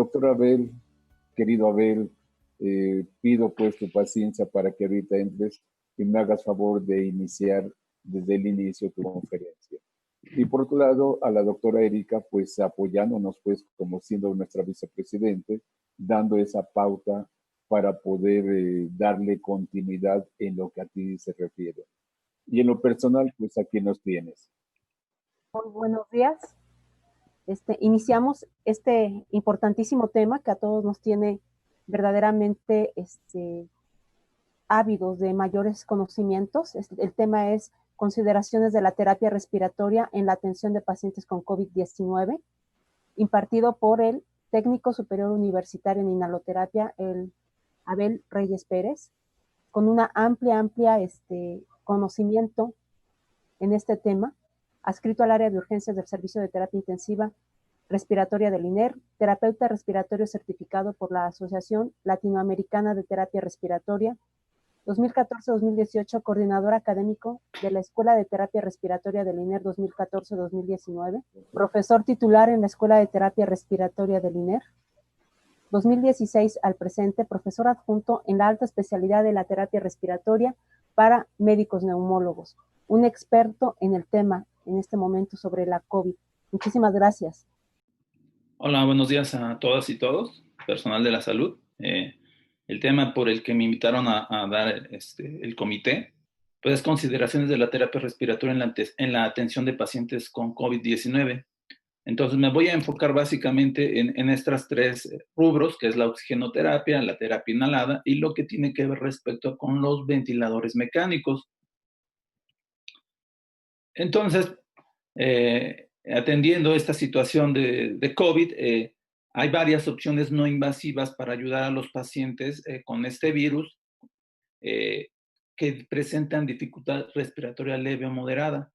Doctor Abel, querido Abel, pido pues tu paciencia para que ahorita entres y me hagas favor de iniciar desde el inicio tu conferencia. Y por otro lado, a la doctora Erika, pues apoyándonos pues como siendo nuestra vicepresidente, dando esa pauta para poder darle continuidad en lo que a ti se refiere. Y en lo personal, pues aquí nos tienes. Muy buenos días. Iniciamos este importantísimo tema que a todos nos tiene verdaderamente ávidos de mayores conocimientos. El tema es consideraciones de la terapia respiratoria en la atención de pacientes con COVID-19, impartido por el técnico superior universitario en inhaloterapia, el Abel Reyes Pérez, con una amplia conocimiento en este tema, adscrito al área de urgencias del Servicio de Terapia Intensiva Respiratoria del INER, terapeuta respiratorio certificado por la Asociación Latinoamericana de Terapia Respiratoria, 2014-2018, coordinador académico de la Escuela de Terapia Respiratoria del INER 2014-2019, profesor titular en la Escuela de Terapia Respiratoria del INER, 2016 al presente, profesor adjunto en la alta especialidad de la terapia respiratoria para médicos neumólogos, un experto en el tema en este momento sobre la COVID. Muchísimas gracias. Hola, buenos días a todas y todos, personal de la salud. El tema por el que me invitaron a dar el comité, pues es consideraciones de la terapia respiratoria en la atención de pacientes con COVID-19. Entonces me voy a enfocar básicamente en estas tres rubros, que es la oxigenoterapia, la terapia inhalada y lo que tiene que ver respecto con los ventiladores mecánicos. Entonces, atendiendo esta situación de COVID, hay varias opciones no invasivas para ayudar a los pacientes con este virus que presentan dificultad respiratoria leve o moderada.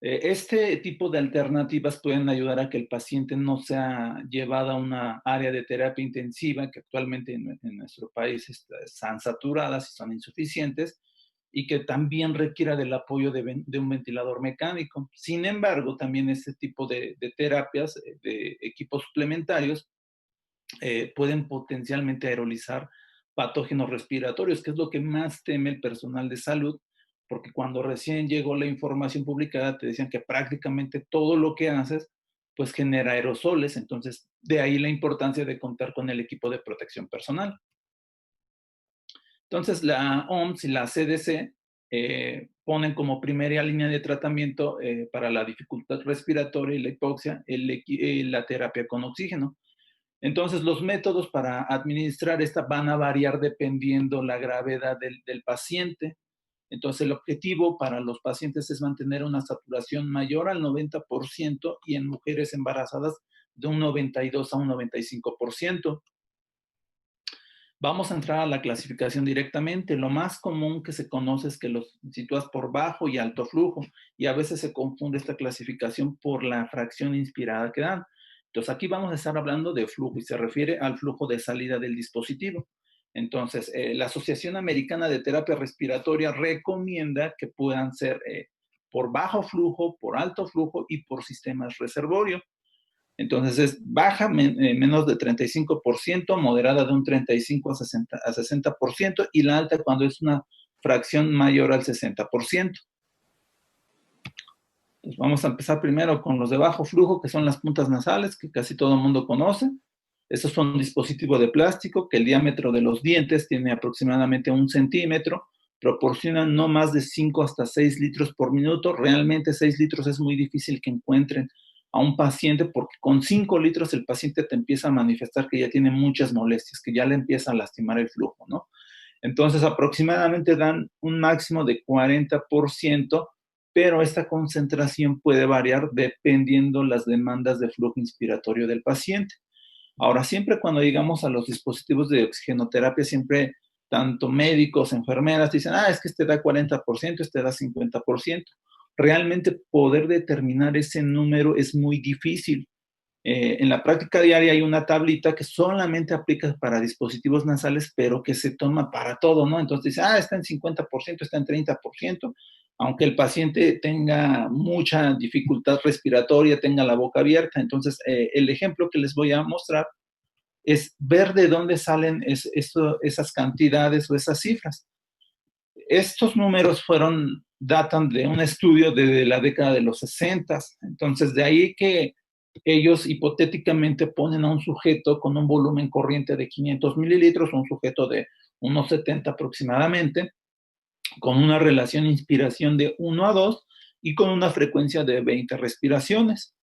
Este tipo de alternativas pueden ayudar a que el paciente no sea llevado a una área de terapia intensiva, que actualmente en nuestro país están saturadas y son insuficientes, y que también requiera del apoyo de un ventilador mecánico. Sin embargo, también este tipo de terapias, de equipos suplementarios, pueden potencialmente aerolizar patógenos respiratorios, que es lo que más teme el personal de salud, porque cuando recién llegó la información publicada te decían que prácticamente todo lo que haces pues genera aerosoles, entonces de ahí la importancia de contar con el equipo de protección personal. Entonces la OMS y la CDC ponen como primera línea de tratamiento para la dificultad respiratoria y la hipoxia la terapia con oxígeno. Entonces, los métodos para administrar esta van a variar dependiendo la gravedad del paciente. Entonces, el objetivo para los pacientes es mantener una saturación mayor al 90% y en mujeres embarazadas de un 92 a un 95%. Vamos a entrar a la clasificación directamente. Lo más común que se conoce es que los sitúas por bajo y alto flujo, y a veces se confunde esta clasificación por la fracción inspirada que dan. Entonces, aquí vamos a estar hablando de flujo y se refiere al flujo de salida del dispositivo. Entonces, la Asociación Americana de Terapia Respiratoria recomienda que puedan ser por bajo flujo, por alto flujo y por sistemas reservorio. Entonces, es baja, menos de 35%, moderada de un 35 a 60% y la alta cuando es una fracción mayor al 60%. Pues vamos a empezar primero con los de bajo flujo, que son las puntas nasales, que casi todo el mundo conoce. Estos son un dispositivo de plástico que el diámetro de los dientes tiene aproximadamente 1 centímetro, proporcionan no más de 5 hasta 6 litros por minuto. Realmente 6 litros es muy difícil que encuentren a un paciente porque con 5 litros el paciente te empieza a manifestar que ya tiene muchas molestias, que ya le empieza a lastimar el flujo, ¿no? Entonces aproximadamente dan un máximo de 40%, pero esta concentración puede variar dependiendo las demandas de flujo inspiratorio del paciente. Ahora, siempre cuando llegamos a los dispositivos de oxigenoterapia, siempre tanto médicos, enfermeras dicen, es que este da 40%, este da 50%. Realmente poder determinar ese número es muy difícil. En la práctica diaria hay una tablita que solamente aplica para dispositivos nasales, pero que se toma para todo, ¿no? Entonces dice, está en 50%, está en 30%, aunque el paciente tenga mucha dificultad respiratoria, tenga la boca abierta. Entonces, el ejemplo que les voy a mostrar es ver de dónde salen esas cantidades o esas cifras. Estos números datan de un estudio de la década de los 60, entonces de ahí que ellos hipotéticamente ponen a un sujeto con un volumen corriente de 500 mililitros, un sujeto de unos 70 aproximadamente, con una relación inspiración de 1 a 2 y con una frecuencia de 20 respiraciones.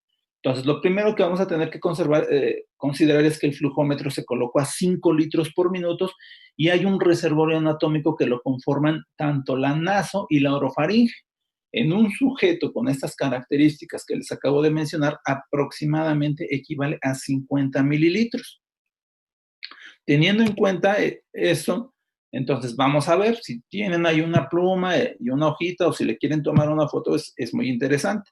Entonces, lo primero que vamos a tener que considerar es que el flujómetro se colocó a 5 litros por minuto y hay un reservorio anatómico que lo conforman tanto la naso y la orofaringe. En un sujeto con estas características que les acabo de mencionar, aproximadamente equivale a 50 mililitros. Teniendo en cuenta eso, entonces vamos a ver si tienen ahí una pluma y una hojita o si le quieren tomar una foto, es muy interesante.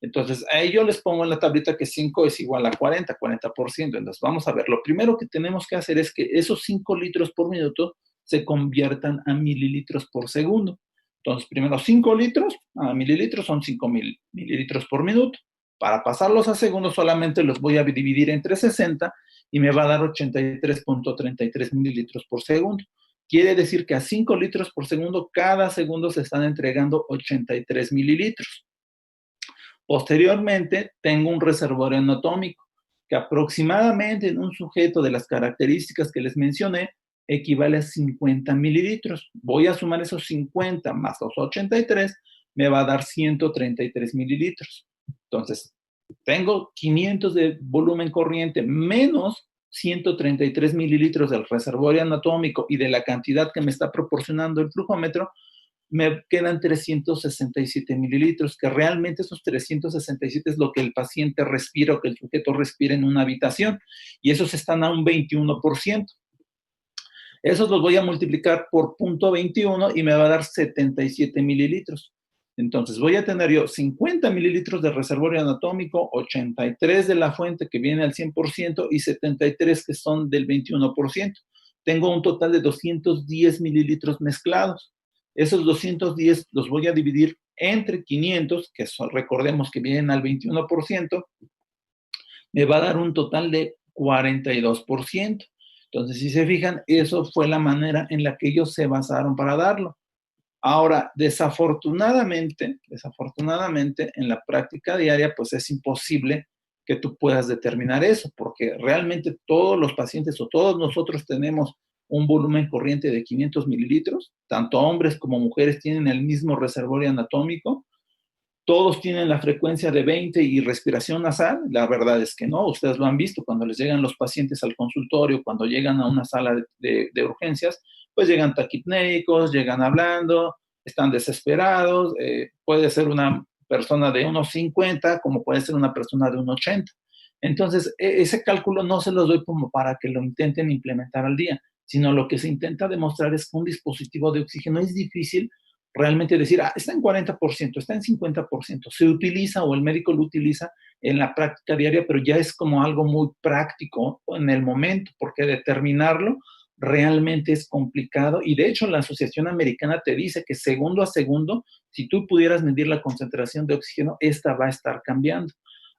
Entonces, ahí yo les pongo en la tablita que 5 es igual a 40%. Entonces, vamos a ver. Lo primero que tenemos que hacer es que esos 5 litros por minuto se conviertan a mililitros por segundo. Entonces, primero 5 litros a mililitros son 5.000 mililitros por minuto. Para pasarlos a segundos solamente los voy a dividir entre 60 y me va a dar 83.33 mililitros por segundo. Quiere decir que a 5 litros por segundo, cada segundo se están entregando 83 mililitros. Posteriormente, tengo un reservorio anatómico que aproximadamente en un sujeto de las características que les mencioné equivale a 50 mililitros. Voy a sumar esos 50 más los 83, me va a dar 133 mililitros. Entonces, tengo 500 de volumen corriente menos 133 mililitros del reservorio anatómico y de la cantidad que me está proporcionando el flujómetro, me quedan 367 mililitros, que realmente esos 367 es lo que el paciente respira o que el sujeto respira en una habitación, y esos están a un 21%. Esos los voy a multiplicar por 0.21 y me va a dar 77 mililitros. Entonces voy a tener yo 50 mililitros de reservorio anatómico, 83 de la fuente que viene al 100% y 73 que son del 21%. Tengo un total de 210 mililitros mezclados. Esos 210 los voy a dividir entre 500, que son, recordemos que vienen al 21%, me va a dar un total de 42%. Entonces, si se fijan, eso fue la manera en la que ellos se basaron para darlo. Ahora, desafortunadamente, en la práctica diaria, pues es imposible que tú puedas determinar eso, porque realmente todos los pacientes o todos nosotros tenemos un volumen corriente de 500 mililitros, tanto hombres como mujeres tienen el mismo reservorio anatómico, todos tienen la frecuencia de 20 y respiración nasal. La verdad es que no, ustedes lo han visto cuando les llegan los pacientes al consultorio, cuando llegan a una sala de urgencias, pues llegan taquipnéicos, llegan hablando, están desesperados, puede ser una persona de unos 50 como puede ser una persona de unos 80. Entonces, ese cálculo no se los doy como para que lo intenten implementar al día, sino lo que se intenta demostrar es que un dispositivo de oxígeno es difícil realmente decir, está en 40%, está en 50%, se utiliza o el médico lo utiliza en la práctica diaria, pero ya es como algo muy práctico en el momento, porque determinarlo realmente es complicado y de hecho la Asociación Americana te dice que segundo a segundo, si tú pudieras medir la concentración de oxígeno, esta va a estar cambiando.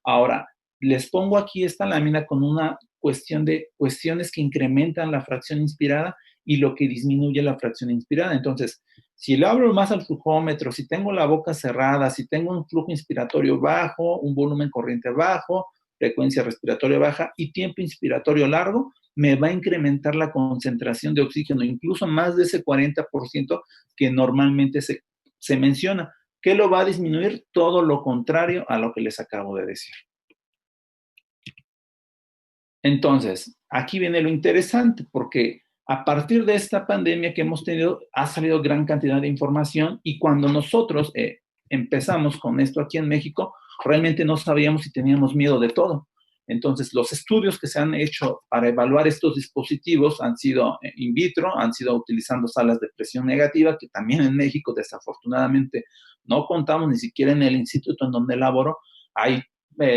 Ahora, les pongo aquí esta lámina con una cuestión de cuestiones que incrementan la fracción inspirada y lo que disminuye la fracción inspirada. Entonces, si le abro más al flujómetro, si tengo la boca cerrada, si tengo un flujo inspiratorio bajo, un volumen corriente bajo, frecuencia respiratoria baja y tiempo inspiratorio largo, me va a incrementar la concentración de oxígeno, incluso más de ese 40% que normalmente se menciona. ¿Qué lo va a disminuir? Todo lo contrario a lo que les acabo de decir. Entonces, aquí viene lo interesante, porque a partir de esta pandemia que hemos tenido, ha salido gran cantidad de información y cuando nosotros empezamos con esto aquí en México, realmente no sabíamos si teníamos miedo de todo. Entonces, los estudios que se han hecho para evaluar estos dispositivos han sido in vitro, han sido utilizando salas de presión negativa, que también en México, desafortunadamente, no contamos ni siquiera en el instituto en donde laboro, hay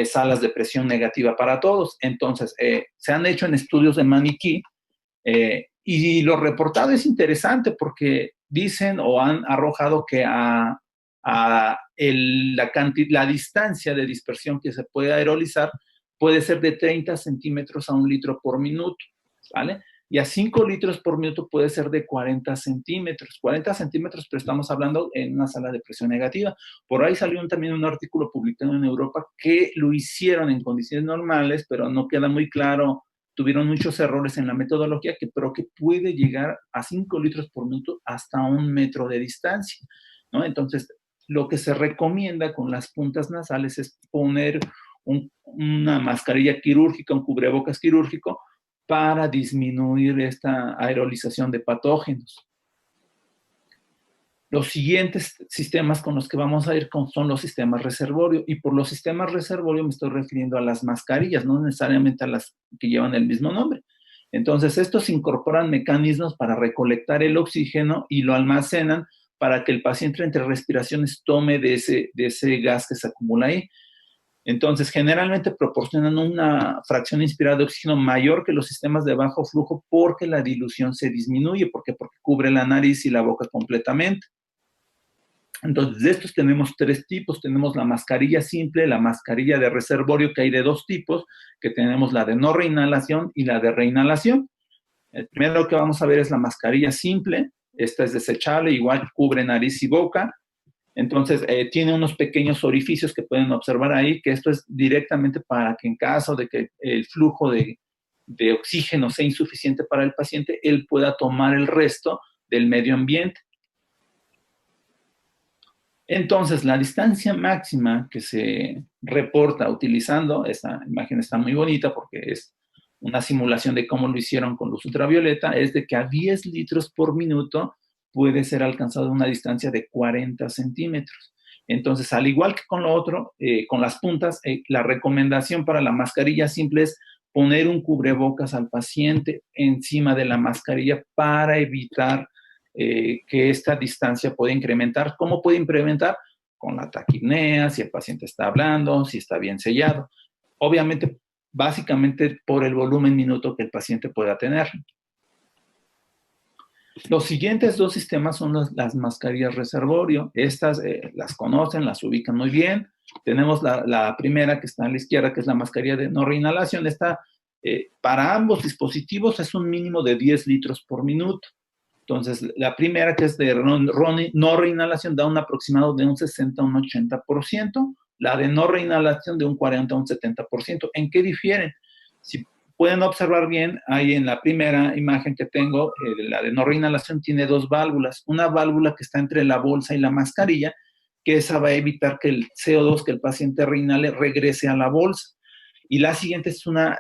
salas de presión negativa para todos. Entonces, se han hecho en estudios de maniquí y lo reportado es interesante porque dicen o han arrojado que la distancia de dispersión que se puede aerolizar puede ser de 30 centímetros a 1 litro por minuto, ¿vale? Y a 5 litros por minuto puede ser de 40 centímetros. 40 centímetros, pero estamos hablando en una sala de presión negativa. Por ahí salió también un artículo publicado en Europa que lo hicieron en condiciones normales, pero no queda muy claro. Tuvieron muchos errores en la metodología, pero que puede llegar a 5 litros por minuto hasta 1 metro de distancia, ¿no? Entonces, lo que se recomienda con las puntas nasales es poner una mascarilla quirúrgica, un cubrebocas quirúrgico, para disminuir esta aerolización de patógenos. Los siguientes sistemas con los que vamos a ir son los sistemas reservorio, y por los sistemas reservorio me estoy refiriendo a las mascarillas, no necesariamente a las que llevan el mismo nombre. Entonces, estos incorporan mecanismos para recolectar el oxígeno y lo almacenan para que el paciente entre respiraciones tome de ese gas que se acumula ahí. Entonces, generalmente proporcionan una fracción inspirada de oxígeno mayor que los sistemas de bajo flujo porque la dilución se disminuye, porque cubre la nariz y la boca completamente. Entonces, de estos tenemos 3 tipos. Tenemos la mascarilla simple, la mascarilla de reservorio, que hay de 2 tipos, que tenemos la de no reinhalación y la de reinhalación. El primero que vamos a ver es la mascarilla simple. Esta es desechable, igual cubre nariz y boca. Entonces, tiene unos pequeños orificios que pueden observar ahí, que esto es directamente para que en caso de que el flujo de oxígeno sea insuficiente para el paciente, él pueda tomar el resto del medio ambiente. Entonces, la distancia máxima que se reporta utilizando, esta imagen está muy bonita porque es una simulación de cómo lo hicieron con luz ultravioleta, es de que a 10 litros por minuto puede ser alcanzado una distancia de 40 centímetros. Entonces, al igual que con lo otro, con las puntas, la recomendación para la mascarilla simple es poner un cubrebocas al paciente encima de la mascarilla para evitar que esta distancia pueda incrementar. ¿Cómo puede incrementar? Con la taquipnea, si el paciente está hablando, si está bien sellado. Obviamente, básicamente por el volumen minuto que el paciente pueda tener. Los siguientes 2 sistemas son las mascarillas reservorio. Estas las conocen, las ubican muy bien. Tenemos la primera que está a la izquierda, que es la mascarilla de no reinhalación. Esta, para ambos dispositivos, es un mínimo de 10 litros por minuto. Entonces, la primera, que es de no reinhalación, da un aproximado de un 60 a un 80%. La de no reinhalación de un 40 a un 70%. ¿En qué difieren? Si pueden observar bien, ahí en la primera imagen que tengo, la de no reinhalación tiene 2 válvulas. Una válvula que está entre la bolsa y la mascarilla, que esa va a evitar que el CO2 que el paciente reinhale regrese a la bolsa. Y la siguiente es una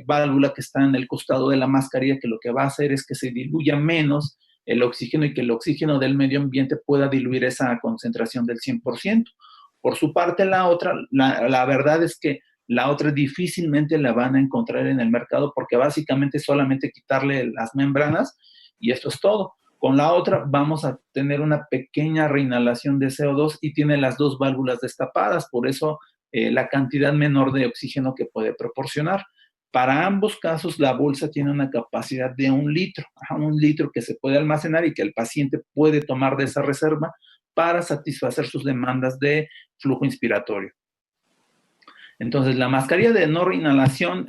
válvula que está en el costado de la mascarilla, que lo que va a hacer es que se diluya menos el oxígeno y que el oxígeno del medio ambiente pueda diluir esa concentración del 100%. Por su parte, la otra, la verdad es que la otra difícilmente la van a encontrar en el mercado porque básicamente solamente quitarle las membranas y esto es todo. Con la otra vamos a tener una pequeña reinhalación de CO2 y tiene las 2 válvulas destapadas, por eso la cantidad menor de oxígeno que puede proporcionar. Para ambos casos, la bolsa tiene una capacidad de 1 litro, 1 litro que se puede almacenar y que el paciente puede tomar de esa reserva para satisfacer sus demandas de flujo inspiratorio. Entonces, la mascarilla de no reinhalación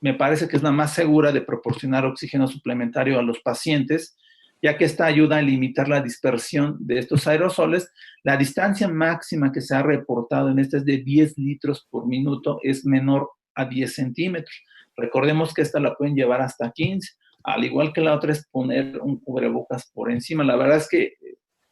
me parece que es la más segura de proporcionar oxígeno suplementario a los pacientes, ya que esta ayuda a limitar la dispersión de estos aerosoles. La distancia máxima que se ha reportado en esta es de 10 litros por minuto, es menor a 10 centímetros. Recordemos que esta la pueden llevar hasta 15, al igual que la otra es poner un cubrebocas por encima. La verdad es que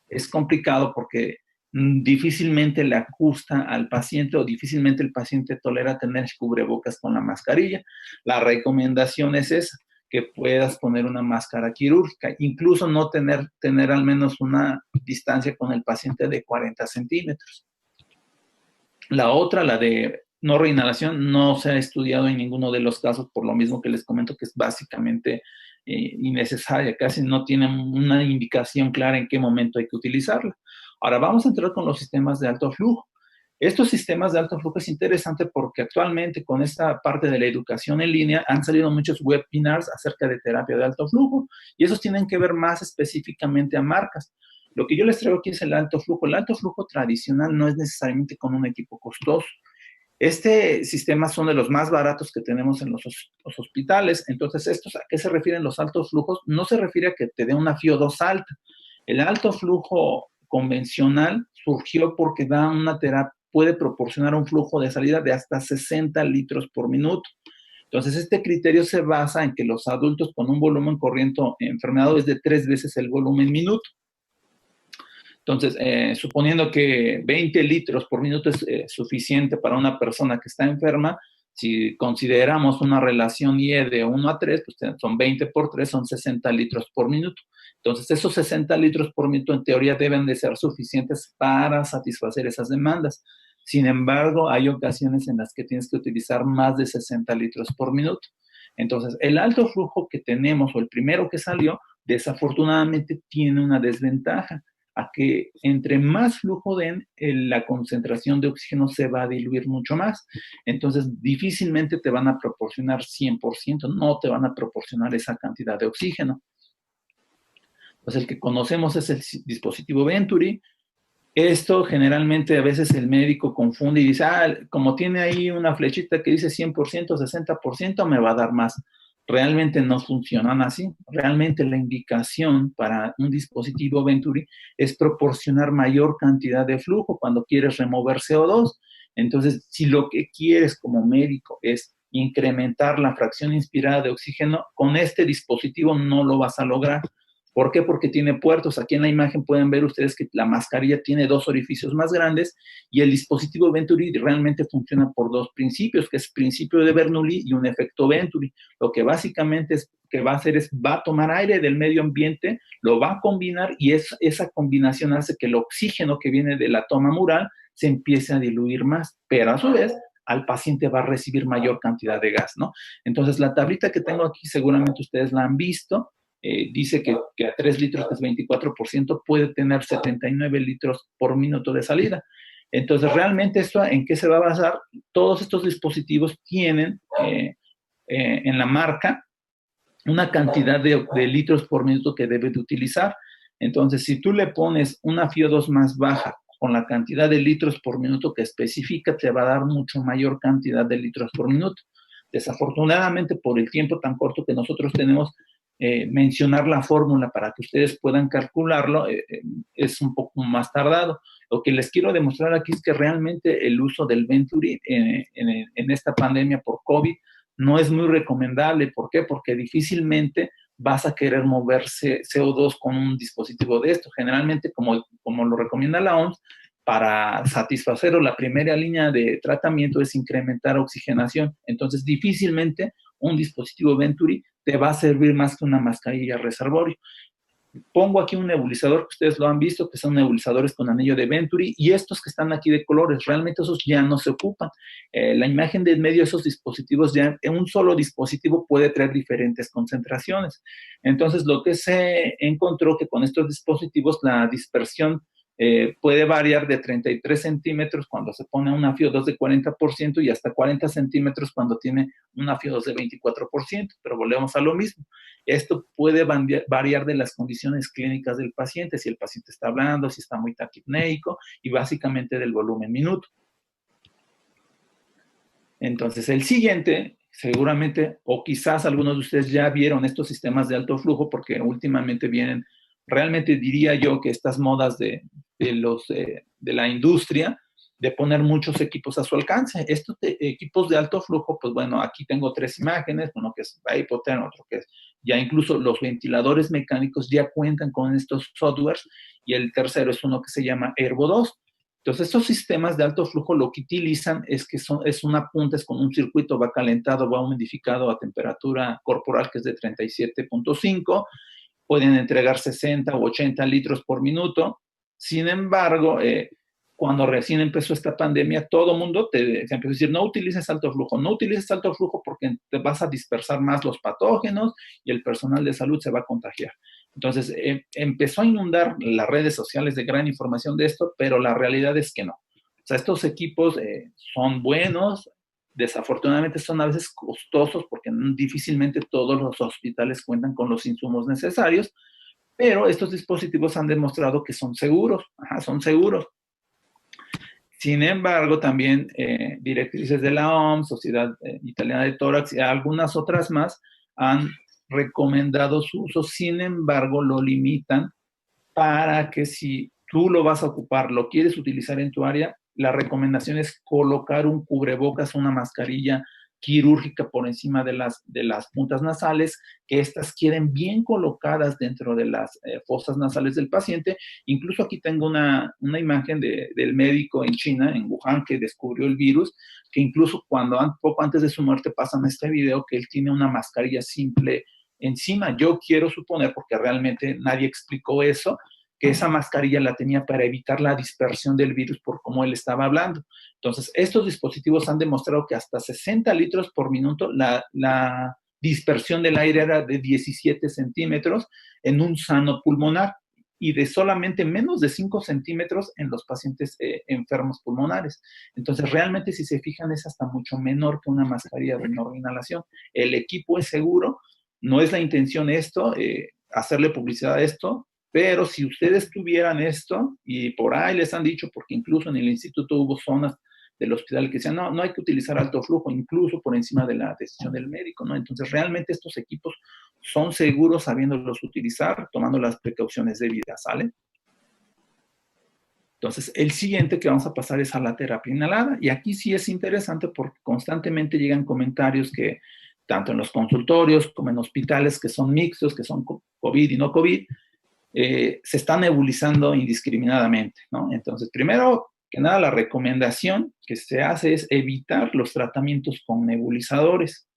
es complicado porque difícilmente le ajusta al paciente o difícilmente el paciente tolera tener cubrebocas con la mascarilla. La recomendación es esa, que puedas poner una máscara quirúrgica, incluso no tener al menos una distancia con el paciente de 40 centímetros. La otra, la de no reinhalación, no se ha estudiado en ninguno de los casos, por lo mismo que les comento que es básicamente innecesaria, casi no tienen una indicación clara en qué momento hay que utilizarla. Ahora vamos a entrar con los sistemas de alto flujo. Estos sistemas de alto flujo es interesante porque actualmente con esta parte de la educación en línea han salido muchos webinars acerca de terapia de alto flujo y esos tienen que ver más específicamente a marcas. Lo que yo les traigo aquí es el alto flujo. El alto flujo tradicional no es necesariamente con un equipo costoso. Este sistema son de los más baratos que tenemos en los hospitales. Entonces, ¿estos a qué se refieren los altos flujos? No se refiere a que te dé una FiO2 alta. El alto flujo convencional surgió porque da una terapia, puede proporcionar un flujo de salida de hasta 60 litros por minuto. Entonces, este criterio se basa en que los adultos con un volumen corriente enfermedad es de 3 veces el volumen minuto. Entonces, suponiendo que 20 litros por minuto es suficiente para una persona que está enferma, si consideramos una relación IE de 1 a 3, pues son 20 por 3, son 60 litros por minuto. Entonces, esos 60 litros por minuto en teoría deben de ser suficientes para satisfacer esas demandas. Sin embargo, hay ocasiones en las que tienes que utilizar más de 60 litros por minuto. Entonces, el alto flujo que tenemos, o el primero que salió, desafortunadamente tiene una desventaja, a que entre más flujo den, la concentración de oxígeno se va a diluir mucho más. Entonces, difícilmente te van a proporcionar 100%, no te van a proporcionar esa cantidad de oxígeno. Pues el que conocemos es el dispositivo Venturi. Esto generalmente a veces el médico confunde y dice, como tiene ahí una flechita que dice 100%, 60%, me va a dar más. Realmente no funcionan así. Realmente la indicación para un dispositivo Venturi es proporcionar mayor cantidad de flujo cuando quieres remover CO2. Entonces, si lo que quieres como médico es incrementar la fracción inspirada de oxígeno, con este dispositivo no lo vas a lograr. ¿Por qué? Porque tiene puertos. Aquí en la imagen pueden ver ustedes que la mascarilla tiene 2 orificios más grandes y el dispositivo Venturi realmente funciona por 2 principios, que es principio de Bernoulli y un efecto Venturi. Lo que básicamente va a hacer es, va a tomar aire del medio ambiente, lo va a combinar y esa combinación hace que el oxígeno que viene de la toma mural se empiece a diluir más, pero a su vez al paciente va a recibir mayor cantidad de gas, ¿no? Entonces, la tablita que tengo aquí seguramente ustedes la han visto. Dice que a 3 litros, que es 24%, puede tener 79 litros por minuto de salida. Entonces, realmente, ¿esto en qué se va a basar? Todos estos dispositivos tienen en la marca una cantidad de litros por minuto que debe de utilizar. Entonces, si tú le pones una FiO2 más baja con la cantidad de litros por minuto que especifica, te va a dar mucho mayor cantidad de litros por minuto. Desafortunadamente, por el tiempo tan corto que nosotros tenemos, mencionar la fórmula para que ustedes puedan calcularlo es un poco más tardado. Lo que les quiero demostrar aquí es que realmente el uso del Venturi en esta pandemia por COVID no es muy recomendable. ¿Por qué? Porque difícilmente vas a querer moverse CO2 con un dispositivo de esto. Generalmente, como lo recomienda la OMS, para satisfacer la primera línea de tratamiento es incrementar oxigenación. Entonces, difícilmente un dispositivo Venturi te va a servir más que una mascarilla reservorio. Pongo aquí un nebulizador que ustedes lo han visto, que son nebulizadores con anillo de Venturi, y estos que están aquí de colores, realmente esos ya no se ocupan. La imagen de en medio de esos dispositivos, ya en un solo dispositivo puede traer diferentes concentraciones. Entonces, lo que se encontró que con estos dispositivos la dispersión puede variar de 33 centímetros cuando se pone una FiO2 de 40% y hasta 40 centímetros cuando tiene una FiO2 de 24%, pero volvemos a lo mismo. Esto puede variar de las condiciones clínicas del paciente, si el paciente está hablando, si está muy taquipneico y básicamente del volumen minuto. Entonces, el siguiente, seguramente, o quizás algunos de ustedes ya vieron estos sistemas de alto flujo porque últimamente vienen, realmente diría yo que estas modas de la industria, de poner muchos equipos a su alcance. Estos equipos de alto flujo, pues bueno, aquí tengo 3 imágenes, uno que es Vapotherm, otro que es, ya incluso los ventiladores mecánicos ya cuentan con estos softwares, y el tercero es uno que se llama Airvo 2. Entonces, estos sistemas de alto flujo lo que utilizan es que es una punta, es con un circuito, va calentado, va humidificado a temperatura corporal que es de 37.5, pueden entregar 60 o 80 litros por minuto. Sin embargo, cuando recién empezó esta pandemia, todo el mundo se empezó a decir, no utilices alto flujo, no utilices alto flujo porque te vas a dispersar más los patógenos y el personal de salud se va a contagiar. Entonces, empezó a inundar las redes sociales de gran información de esto, pero la realidad es que no. O sea, estos equipos son buenos, desafortunadamente son a veces costosos porque difícilmente todos los hospitales cuentan con los insumos necesarios, pero estos dispositivos han demostrado que son seguros, son seguros. Sin embargo, también directrices de la OMS, Sociedad Italiana de Tórax y algunas otras más han recomendado su uso. Sin embargo, lo limitan para que si tú lo vas a ocupar, lo quieres utilizar en tu área, la recomendación es colocar un cubrebocas, una mascarilla quirúrgica por encima de las puntas nasales, que estas queden bien colocadas dentro de las fosas nasales del paciente. Incluso aquí tengo una imagen del médico en China, en Wuhan, que descubrió el virus, que incluso poco antes de su muerte pasan este video que él tiene una mascarilla simple encima. Yo quiero suponer, porque realmente nadie explicó eso, que esa mascarilla la tenía para evitar la dispersión del virus por cómo él estaba hablando. Entonces, estos dispositivos han demostrado que hasta 60 litros por minuto la dispersión del aire era de 17 centímetros en un sano pulmonar y de solamente menos de 5 centímetros en los pacientes enfermos pulmonares. Entonces, realmente, si se fijan, es hasta mucho menor que una mascarilla de inhalación. El equipo es seguro, no es la intención esto, hacerle publicidad a esto, pero si ustedes tuvieran esto, y por ahí les han dicho, porque incluso en el instituto hubo zonas del hospital que decían, no hay que utilizar alto flujo, incluso por encima de la decisión del médico, ¿no? Entonces, realmente estos equipos son seguros sabiéndolos utilizar, tomando las precauciones debidas, ¿sale? Entonces, el siguiente que vamos a pasar es a la terapia inhalada, y aquí sí es interesante porque constantemente llegan comentarios que, tanto en los consultorios como en hospitales que son mixtos, que son COVID y no COVID, se está nebulizando indiscriminadamente, ¿no? Entonces, primero que nada, la recomendación que se hace es evitar los tratamientos con nebulizadores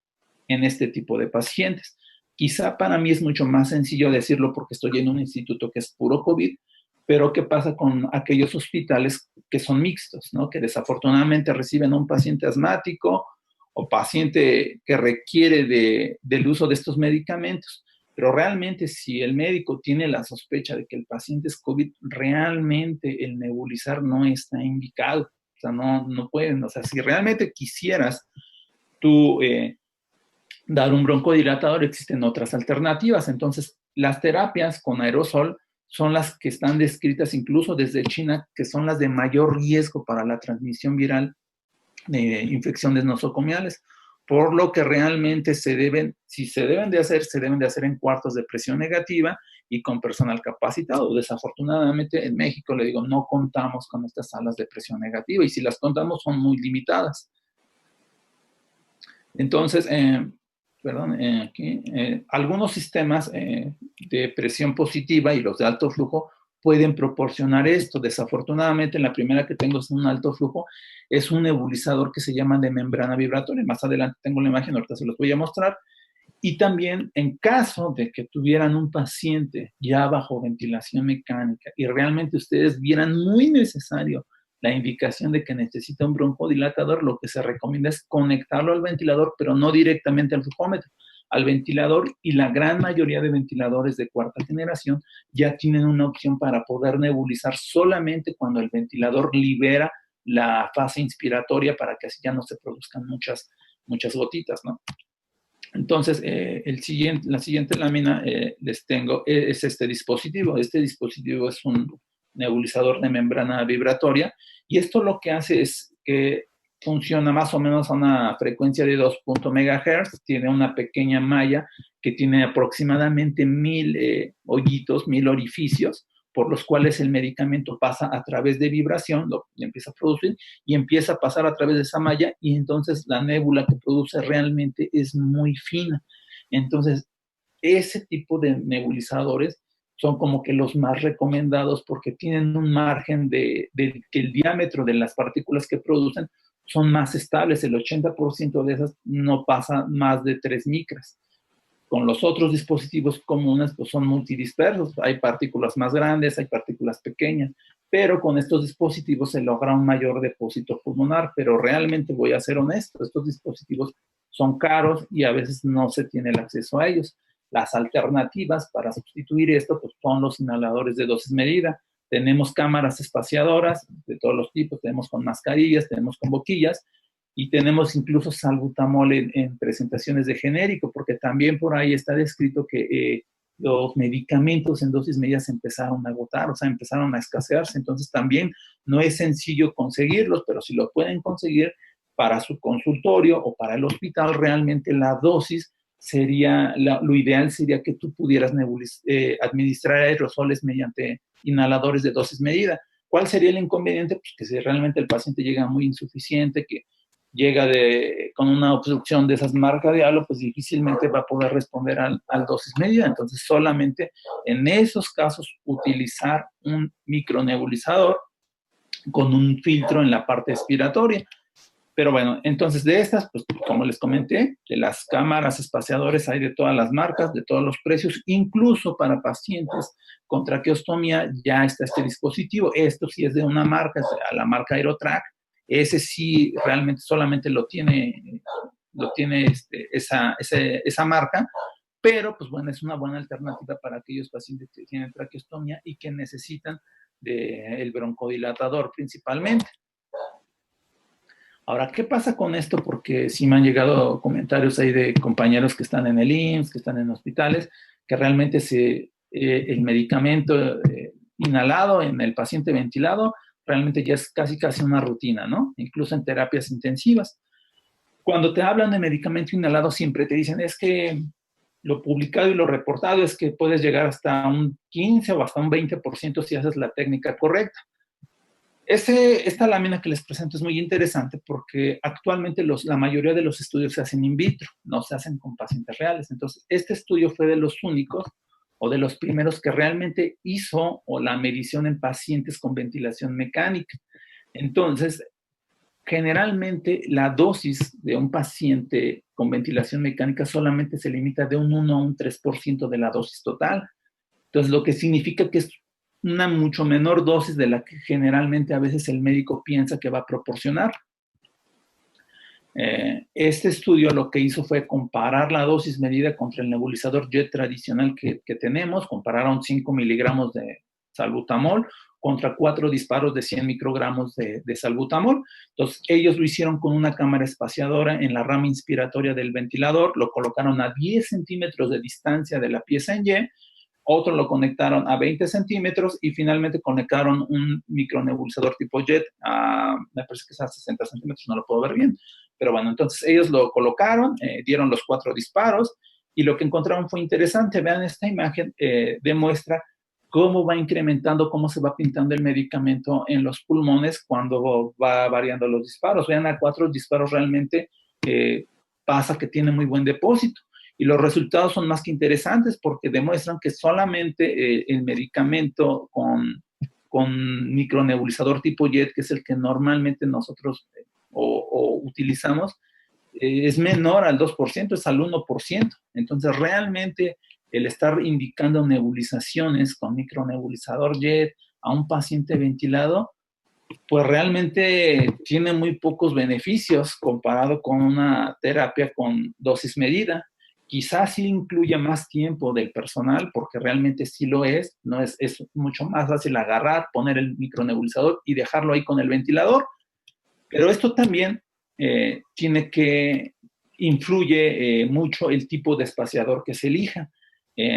en este tipo de pacientes. Quizá para mí es mucho más sencillo decirlo porque estoy en un instituto que es puro COVID, pero ¿qué pasa con aquellos hospitales que son mixtos, ¿no? Que desafortunadamente reciben a un paciente asmático o paciente que requiere del uso de estos medicamentos? Pero realmente si el médico tiene la sospecha de que el paciente es COVID, realmente el nebulizar no está indicado. O sea, no pueden. O sea, si realmente quisieras tú dar un broncodilatador, existen otras alternativas. Entonces, las terapias con aerosol son las que están descritas incluso desde China, que son las de mayor riesgo para la transmisión viral de infecciones nosocomiales, por lo que realmente si se deben de hacer en cuartos de presión negativa y con personal capacitado. Desafortunadamente en México, le digo, no contamos con estas salas de presión negativa y si las contamos son muy limitadas. Entonces, algunos sistemas de presión positiva y los de alto flujo pueden proporcionar esto. Desafortunadamente, la primera que tengo es un alto flujo, es un nebulizador que se llama de membrana vibratoria. Más adelante tengo la imagen, ahorita se los voy a mostrar. Y también, en caso de que tuvieran un paciente ya bajo ventilación mecánica y realmente ustedes vieran muy necesario la indicación de que necesita un broncodilatador, lo que se recomienda es conectarlo al ventilador, pero no directamente al flujómetro, al ventilador, y la gran mayoría de ventiladores de cuarta generación ya tienen una opción para poder nebulizar solamente cuando el ventilador libera la fase inspiratoria para que así ya no se produzcan muchas gotitas, ¿no? Entonces, la siguiente lámina les tengo es este dispositivo. Este dispositivo es un nebulizador de membrana vibratoria y esto lo que hace es que funciona más o menos a una frecuencia de 2 MHz, tiene una pequeña malla que tiene aproximadamente 1000 hoyitos, 1000 orificios, por los cuales el medicamento pasa a través de vibración, lo empieza a producir y empieza a pasar a través de esa malla y entonces la nébula que produce realmente es muy fina. Entonces, ese tipo de nebulizadores son como que los más recomendados porque tienen un margen que el diámetro de las partículas que producen son más estables. El 80% de esas no pasa más de 3 micras. Con los otros dispositivos comunes, pues son multidispersos. Hay partículas más grandes, hay partículas pequeñas, pero con estos dispositivos se logra un mayor depósito pulmonar. Pero realmente voy a ser honesto, estos dispositivos son caros y a veces no se tiene el acceso a ellos. Las alternativas para sustituir esto pues, son los inhaladores de dosis medida. Tenemos cámaras espaciadoras de todos los tipos, tenemos con mascarillas, tenemos con boquillas, y tenemos incluso salbutamol en presentaciones de genérico, porque también por ahí está descrito que los medicamentos en dosis medidas empezaron a agotar, o sea, empezaron a escasearse. Entonces también no es sencillo conseguirlos, pero si lo pueden conseguir para su consultorio o para el hospital, realmente la dosis sería, lo ideal sería que tú pudieras administrar aerosoles mediante inhaladores de dosis medida. ¿Cuál sería el inconveniente? Pues que si realmente el paciente llega muy insuficiente, que llega con una obstrucción de esas marcas de halo, pues difícilmente va a poder responder al dosis medida. Entonces, solamente en esos casos utilizar un micronebulizador con un filtro en la parte expiratoria. Pero bueno, entonces de estas, pues como les comenté, de las cámaras espaciadores hay de todas las marcas, de todos los precios, incluso para pacientes con traqueostomía ya está este dispositivo. Esto sí es de una marca, la marca Aerotrack. Ese sí realmente solamente lo tiene esa marca, pero pues bueno, es una buena alternativa para aquellos pacientes que tienen traqueostomía y que necesitan del broncodilatador principalmente. Ahora, ¿qué pasa con esto? Porque sí me han llegado comentarios ahí de compañeros que están en el IMSS, que están en hospitales, que realmente el medicamento inhalado en el paciente ventilado realmente ya es casi una rutina, ¿no? Incluso en terapias intensivas. Cuando te hablan de medicamento inhalado siempre te dicen, es que lo publicado y lo reportado es que puedes llegar hasta un 15 o hasta un 20% si haces la técnica correcta. Esta lámina que les presento es muy interesante porque actualmente la mayoría de los estudios se hacen in vitro, no se hacen con pacientes reales. Entonces, este estudio fue de los únicos o de los primeros que realmente hizo la medición en pacientes con ventilación mecánica. Entonces, generalmente la dosis de un paciente con ventilación mecánica solamente se limita de un 1 a un 3% de la dosis total. Entonces, lo que significa que es una mucho menor dosis de la que generalmente a veces el médico piensa que va a proporcionar. Este estudio lo que hizo fue comparar la dosis medida contra el nebulizador JET tradicional que tenemos, compararon 5 miligramos de salbutamol contra 4 disparos de 100 microgramos de salbutamol. Entonces, ellos lo hicieron con una cámara espaciadora en la rama inspiratoria del ventilador, lo colocaron a 10 centímetros de distancia de la pieza en Y, otro lo conectaron a 20 centímetros y finalmente conectaron un micronebulizador tipo JET me parece que es a 60 centímetros, no lo puedo ver bien. Pero bueno, entonces ellos lo colocaron, dieron los 4 disparos y lo que encontraron fue interesante. Vean esta imagen, demuestra cómo va incrementando, cómo se va pintando el medicamento en los pulmones cuando va variando los disparos. Vean, a 4 disparos realmente pasa que tiene muy buen depósito. Y los resultados son más que interesantes porque demuestran que solamente el medicamento con micronebulizador tipo JET, que es el que normalmente nosotros utilizamos, es menor al 2%, es al 1%. Entonces, realmente el estar indicando nebulizaciones con micronebulizador JET a un paciente ventilado, pues realmente tiene muy pocos beneficios comparado con una terapia con dosis medida. Quizás sí incluya más tiempo del personal, porque realmente sí lo es, no es mucho más fácil agarrar, poner el micronebulizador y dejarlo ahí con el ventilador. Pero esto también influye mucho el tipo de espaciador que se elija.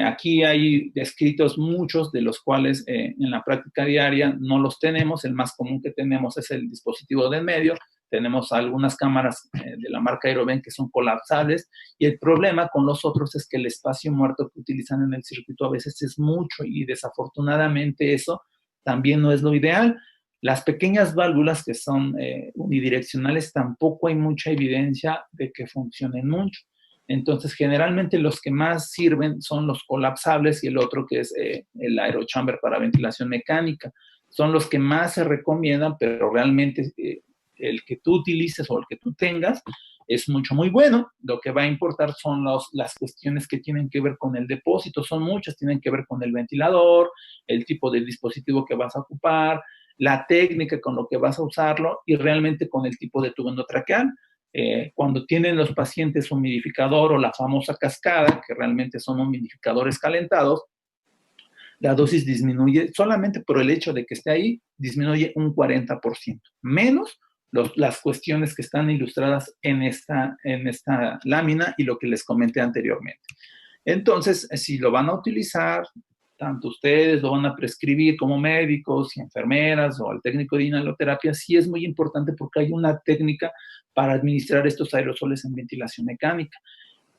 Aquí hay descritos muchos, de los cuales en la práctica diaria no los tenemos. El más común que tenemos es el dispositivo del medio. Tenemos algunas cámaras de la marca Aeroven que son colapsables, y el problema con los otros es que el espacio muerto que utilizan en el circuito a veces es mucho, y desafortunadamente eso también no es lo ideal. Las pequeñas válvulas que son unidireccionales tampoco hay mucha evidencia de que funcionen mucho. Entonces, generalmente los que más sirven son los colapsables y el otro que es el aerochamber para ventilación mecánica. Son los que más se recomiendan, pero realmente el que tú utilices o el que tú tengas es muy bueno. Lo que va a importar son las cuestiones que tienen que ver con el depósito. Son muchas, tienen que ver con el ventilador, el tipo de dispositivo que vas a ocupar, la técnica con lo que vas a usarlo y realmente con el tipo de tubo endotraqueal. Cuando tienen los pacientes humidificador o la famosa cascada, que realmente son humidificadores calentados, la dosis disminuye solamente por el hecho de que esté ahí, disminuye un 40%, menos las cuestiones que están ilustradas en esta lámina y lo que les comenté anteriormente. Entonces, si lo van a utilizar, tanto ustedes lo van a prescribir como médicos y enfermeras o al técnico de inhaloterapia, sí es muy importante porque hay una técnica para administrar estos aerosoles en ventilación mecánica.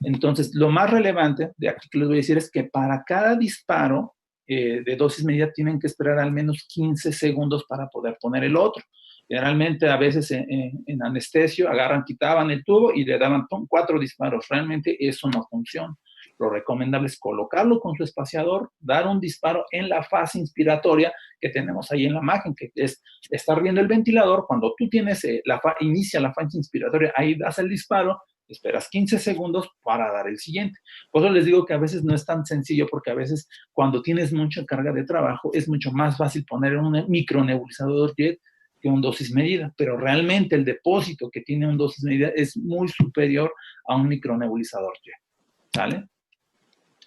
Entonces, lo más relevante de aquí que les voy a decir es que para cada disparo de dosis medida tienen que esperar al menos 15 segundos para poder poner el otro. Generalmente, a veces en anestesio, quitaban el tubo y le daban 4 disparos. Realmente eso no funciona. Lo recomendable es colocarlo con su espaciador, dar un disparo en la fase inspiratoria que tenemos ahí en la imagen, que es estar viendo el ventilador. Cuando tú tienes inicia la fase inspiratoria, ahí das el disparo, esperas 15 segundos para dar el siguiente. Por eso les digo que a veces no es tan sencillo, porque a veces cuando tienes mucha carga de trabajo es mucho más fácil poner un micronebulizador jet que un dosis medida, pero realmente el depósito que tiene un dosis medida es muy superior a un micronebulizador jet, ¿sale?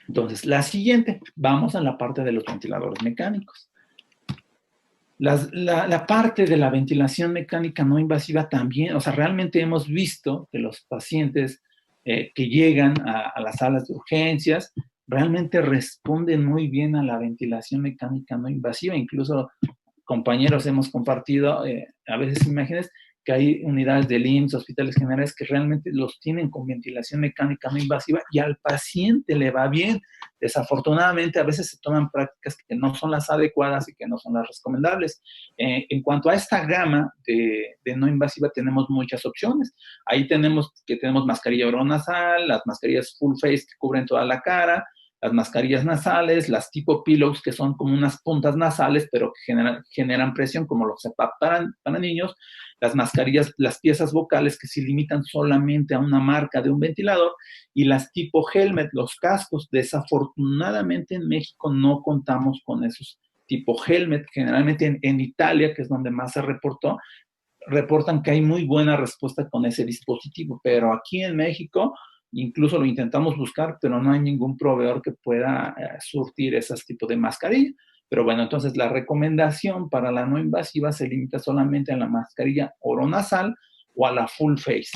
Entonces, la siguiente, vamos a la parte de los ventiladores mecánicos. La parte de la ventilación mecánica no invasiva también, o sea, realmente hemos visto que los pacientes que llegan a las salas de urgencias realmente responden muy bien a la ventilación mecánica no invasiva. Incluso compañeros hemos compartido a veces imágenes que hay unidades del IMSS, hospitales generales, que realmente los tienen con ventilación mecánica no invasiva y al paciente le va bien. Desafortunadamente, a veces se toman prácticas que no son las adecuadas y que no son las recomendables. En cuanto a esta gama de no invasiva, tenemos muchas opciones. Ahí tenemos mascarilla oronasal, las mascarillas full face que cubren toda la cara, las mascarillas nasales, las tipo pillows, que son como unas puntas nasales, pero que generan presión, como los CPAP para niños, las mascarillas, las piezas vocales que se limitan solamente a una marca de un ventilador, y las tipo helmet, los cascos. Desafortunadamente en México no contamos con esos tipo helmet. Generalmente en Italia, que es donde más se reportan que hay muy buena respuesta con ese dispositivo, pero aquí en México incluso lo intentamos buscar, pero no hay ningún proveedor que pueda surtir esos tipos de mascarilla. Pero bueno, entonces la recomendación para la no invasiva se limita solamente a la mascarilla oronasal o a la full face.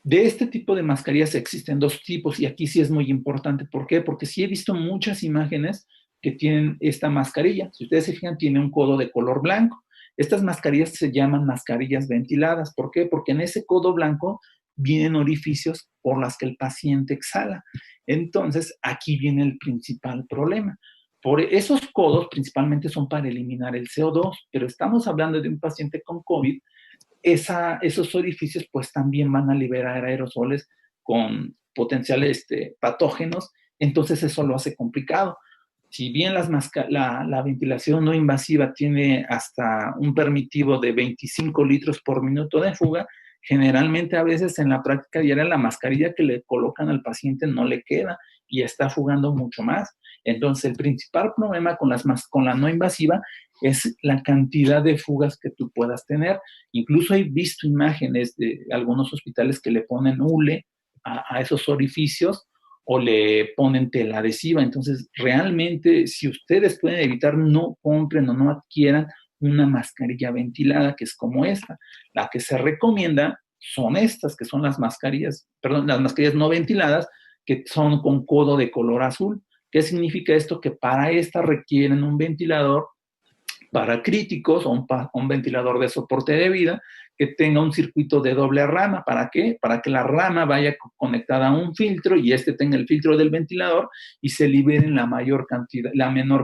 De este tipo de mascarillas existen 2 tipos, y aquí sí es muy importante. ¿Por qué? Porque sí he visto muchas imágenes que tienen esta mascarilla. Si ustedes se fijan, tiene un codo de color blanco. Estas mascarillas se llaman mascarillas ventiladas. ¿Por qué? Porque en ese codo blanco vienen orificios por las que el paciente exhala. Entonces, aquí viene el principal problema. Por esos codos principalmente son para eliminar el CO2, pero estamos hablando de un paciente con COVID. Esos orificios pues también van a liberar aerosoles con potenciales patógenos, entonces eso lo hace complicado. Si bien la ventilación no invasiva tiene hasta un permitivo de 25 litros por minuto de fuga, generalmente a veces en la práctica diaria la mascarilla que le colocan al paciente no le queda y está fugando mucho más. Entonces el principal problema con la no invasiva es la cantidad de fugas que tú puedas tener. Incluso he visto imágenes de algunos hospitales que le ponen hule a esos orificios o le ponen tela adhesiva. Entonces, realmente, si ustedes pueden evitar, no compren o no adquieran una mascarilla ventilada, que es como esta. La que se recomienda son estas, que son las mascarillas no ventiladas, que son con codo de color azul. ¿Qué significa esto? Que para esta requieren un ventilador para críticos o un ventilador de soporte de vida que tenga un circuito de doble rama. ¿Para qué? Para que la rama vaya conectada a un filtro y tenga el filtro del ventilador y se liberen la menor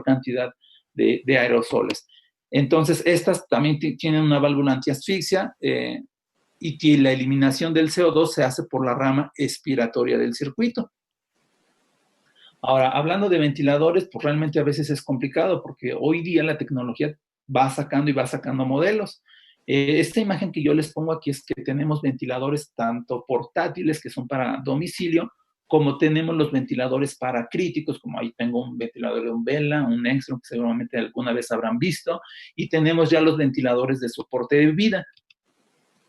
cantidad de aerosoles. Entonces, estas también tienen una válvula antiasfixia y la eliminación del CO2 se hace por la rama expiratoria del circuito. Ahora, hablando de ventiladores, pues realmente a veces es complicado porque hoy día la tecnología va sacando modelos. Esta imagen que yo les pongo aquí es que tenemos ventiladores tanto portátiles, que son para domicilio, como tenemos los ventiladores para críticos, como ahí tengo un ventilador de Umbrella, un Engstrom, que seguramente alguna vez habrán visto, y tenemos ya los ventiladores de soporte de vida.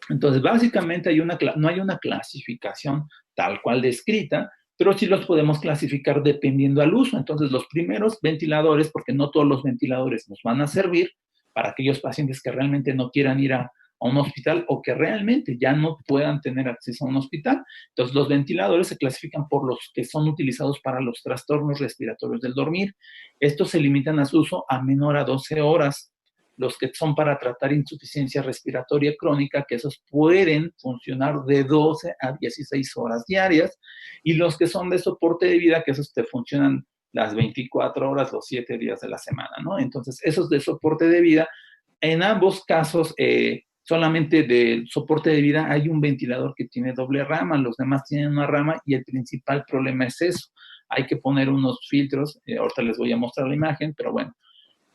Entonces, básicamente no hay una clasificación tal cual descrita, pero sí los podemos clasificar dependiendo al uso. Entonces, los primeros ventiladores, porque no todos los ventiladores nos van a servir para aquellos pacientes que realmente no quieran ir a a un hospital o que realmente ya no puedan tener acceso a un hospital. Entonces, los ventiladores se clasifican por los que son utilizados para los trastornos respiratorios del dormir. Estos se limitan a su uso a menor a 12 horas. Los que son para tratar insuficiencia respiratoria crónica, que esos pueden funcionar de 12 a 16 horas diarias, y los que son de soporte de vida, que esos te funcionan las 24 horas, los 7 días de la semana, ¿no? Entonces, esos de soporte de vida, en ambos casos, solamente de soporte de vida hay un ventilador que tiene doble rama, los demás tienen una rama, y el principal problema es eso. Hay que poner unos filtros, ahorita les voy a mostrar la imagen, pero bueno.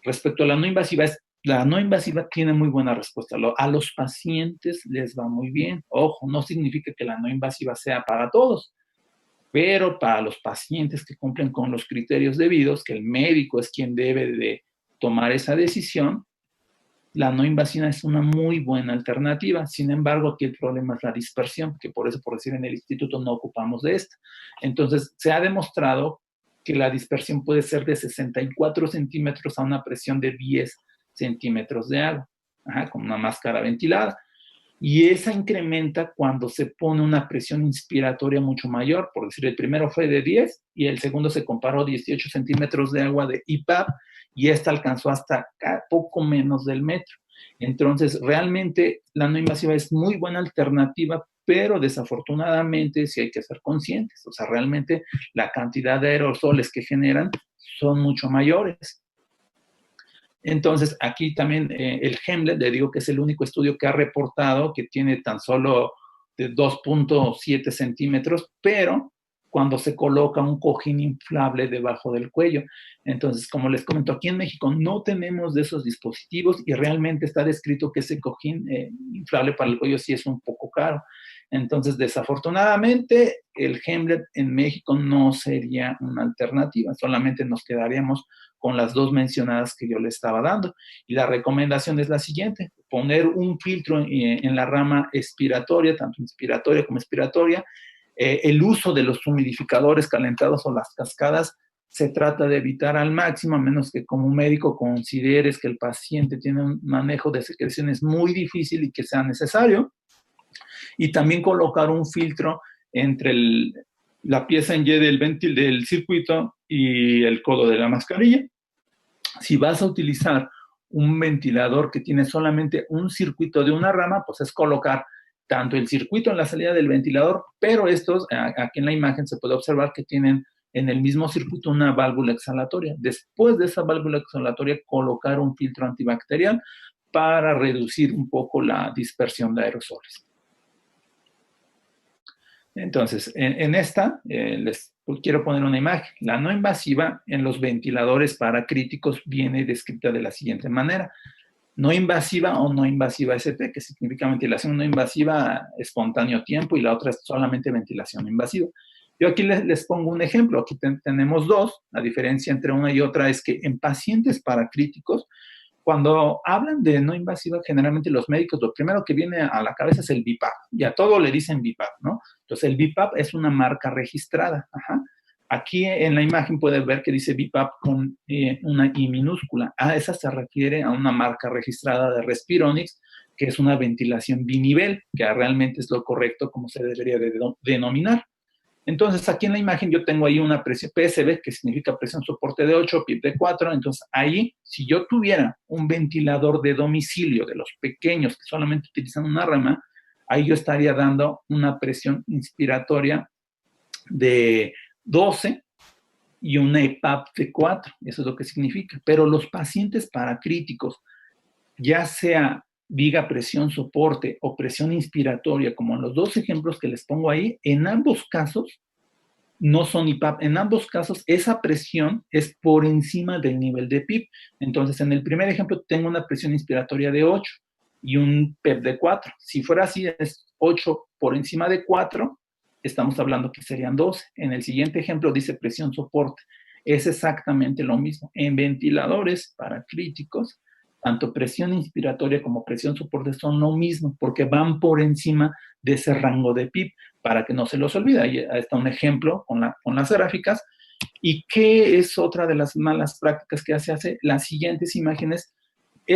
Respecto a la no invasiva, la no invasiva tiene muy buena respuesta. A los pacientes les va muy bien. Ojo, no significa que la no invasiva sea para todos, pero para los pacientes que cumplen con los criterios debidos, que el médico es quien debe de tomar esa decisión, la no invasiva es una muy buena alternativa. Sin embargo, aquí el problema es la dispersión, que por eso, por decir, en el instituto no ocupamos de esta. Entonces, se ha demostrado que la dispersión puede ser de 64 centímetros a una presión de 10 centímetros de agua, con una máscara ventilada. Y esa incrementa cuando se pone una presión inspiratoria mucho mayor. Por decir, el primero fue de 10 y el segundo se comparó 18 centímetros de agua de IPAP y esta alcanzó hasta poco menos del metro. Entonces, realmente la no invasiva es muy buena alternativa, pero desafortunadamente sí hay que ser conscientes. O sea, realmente la cantidad de aerosoles que generan son mucho mayores. Entonces, aquí también el Hemlet, le digo que es el único estudio que ha reportado que tiene tan solo de 2.7 centímetros, pero cuando se coloca un cojín inflable debajo del cuello. Entonces, como les comento, aquí en México no tenemos de esos dispositivos y realmente está descrito que ese cojín inflable para el cuello sí es un poco caro. Entonces, desafortunadamente, el Hemlet en México no sería una alternativa, solamente nos quedaríamos con las dos mencionadas que yo le estaba dando. Y la recomendación es la siguiente: poner un filtro en la rama expiratoria, tanto inspiratoria como expiratoria. El uso de los humidificadores calentados o las cascadas se trata de evitar al máximo, a menos que como médico consideres que el paciente tiene un manejo de secreciones muy difícil y que sea necesario. Y también colocar un filtro entre la pieza en Y del circuito y el codo de la mascarilla. Si vas a utilizar un ventilador que tiene solamente un circuito de una rama, pues es colocar tanto el circuito en la salida del ventilador, pero estos, aquí en la imagen se puede observar que tienen en el mismo circuito una válvula exhalatoria. Después de esa válvula exhalatoria, colocar un filtro antibacterial para reducir un poco la dispersión de aerosoles. Entonces, en esta les quiero poner una imagen. La no invasiva en los ventiladores para críticos viene descrita de la siguiente manera: no invasiva o no invasiva ST, que significa ventilación no invasiva espontáneo tiempo, y la otra es solamente ventilación invasiva. Yo aquí les pongo un ejemplo. Aquí tenemos dos. La diferencia entre una y otra es que en pacientes para críticos, cuando hablan de no invasiva, generalmente los médicos, lo primero que viene a la cabeza es el BiPAP, y a todo le dicen BiPAP, ¿no? Entonces, el BiPAP es una marca registrada. Aquí en la imagen pueden ver que dice BiPAP con una I minúscula. Esa se refiere a una marca registrada de Respironics, que es una ventilación binivel, que realmente es lo correcto como se debería de denominar. Entonces, aquí en la imagen yo tengo ahí una presión PSB, que significa presión soporte de 8, PIP de 4. Entonces, ahí, si yo tuviera un ventilador de domicilio, de los pequeños que solamente utilizan una rama, ahí yo estaría dando una presión inspiratoria de 12 y una EPAP de 4. Eso es lo que significa. Pero los pacientes paracríticos, ya sea diga presión soporte o presión inspiratoria, como en los dos ejemplos que les pongo ahí, en ambos casos no son IPAP. En ambos casos esa presión es por encima del nivel de PIP. Entonces, en el primer ejemplo tengo una presión inspiratoria de 8 y un PEP de 4. Si fuera así, es 8 por encima de 4, estamos hablando que serían 12. En el siguiente ejemplo dice presión soporte. Es exactamente lo mismo. En ventiladores para críticos, tanto presión inspiratoria como presión soporte son lo mismo, porque van por encima de ese rango de PIP, para que no se los olvide. Ahí está un ejemplo con las gráficas. ¿Y qué es otra de las malas prácticas que se hace? Las siguientes imágenes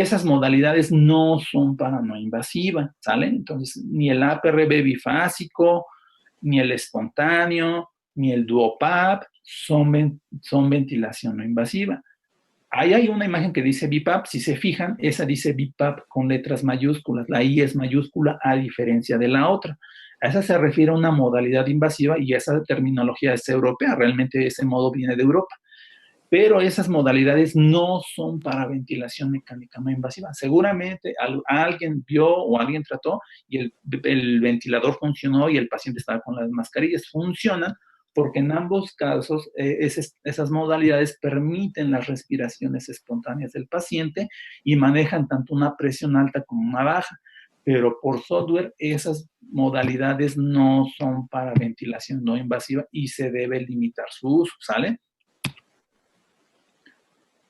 esas modalidades no son para no invasiva, ¿sale? Entonces, ni el APRB bifásico, ni el espontáneo, ni el duopap son ventilación no invasiva. Ahí hay una imagen que dice BiPAP, si se fijan, esa dice BiPAP con letras mayúsculas, la I es mayúscula a diferencia de la otra. A esa se refiere a una modalidad invasiva y esa terminología es europea, realmente ese modo viene de Europa. Pero esas modalidades no son para ventilación mecánica no invasiva. Seguramente alguien vio o alguien trató y el ventilador funcionó y el paciente estaba con las mascarillas. Funcionan porque en ambos casos esas modalidades permiten las respiraciones espontáneas del paciente y manejan tanto una presión alta como una baja. Pero por software esas modalidades no son para ventilación no invasiva y se debe limitar su uso, ¿sale?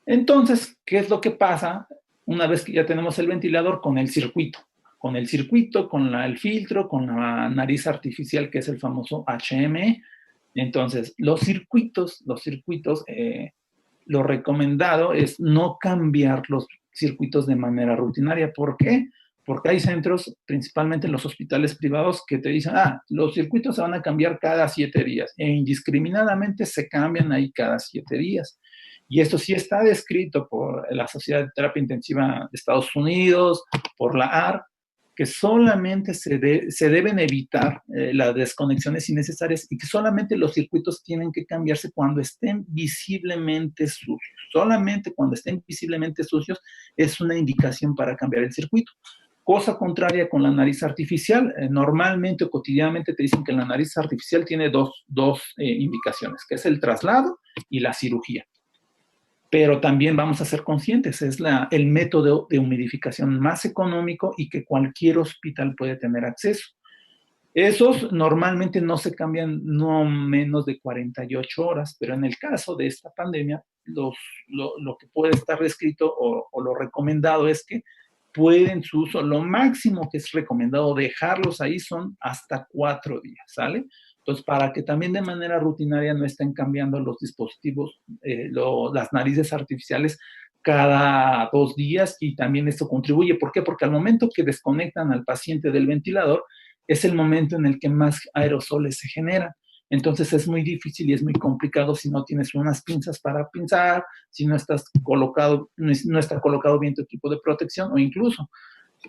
Entonces, ¿qué es lo que pasa una vez que ya tenemos el ventilador con el circuito? Con el circuito, con el filtro, con la nariz artificial, que es el famoso HME. Entonces, los circuitos, lo recomendado es no cambiar los circuitos de manera rutinaria. ¿Por qué? Porque hay centros, principalmente en los hospitales privados, que te dicen, los circuitos se van a cambiar cada 7 días. E indiscriminadamente se cambian ahí cada 7 días. Y esto sí está descrito por la Sociedad de Terapia Intensiva de Estados Unidos, por la ARC, que solamente se deben evitar las desconexiones innecesarias y que solamente los circuitos tienen que cambiarse cuando estén visiblemente sucios. Solamente cuando estén visiblemente sucios es una indicación para cambiar el circuito. Cosa contraria con la nariz artificial. Normalmente o cotidianamente te dicen que la nariz artificial tiene dos indicaciones, que es el traslado y la cirugía. Pero también vamos a ser conscientes, es el método de humidificación más económico y que cualquier hospital puede tener acceso. Esos normalmente no se cambian no menos de 48 horas, pero en el caso de esta pandemia, lo que puede estar descrito o lo recomendado es que pueden su uso, lo máximo que es recomendado dejarlos ahí son hasta 4 días, ¿sale? Entonces, para que también de manera rutinaria no estén cambiando los dispositivos, las narices artificiales cada 2 días y también esto contribuye. ¿Por qué? Porque al momento que desconectan al paciente del ventilador, es el momento en el que más aerosoles se generan. Entonces es muy difícil y es muy complicado si no tienes unas pinzas para pinzar, si no está colocado bien tu equipo de protección o incluso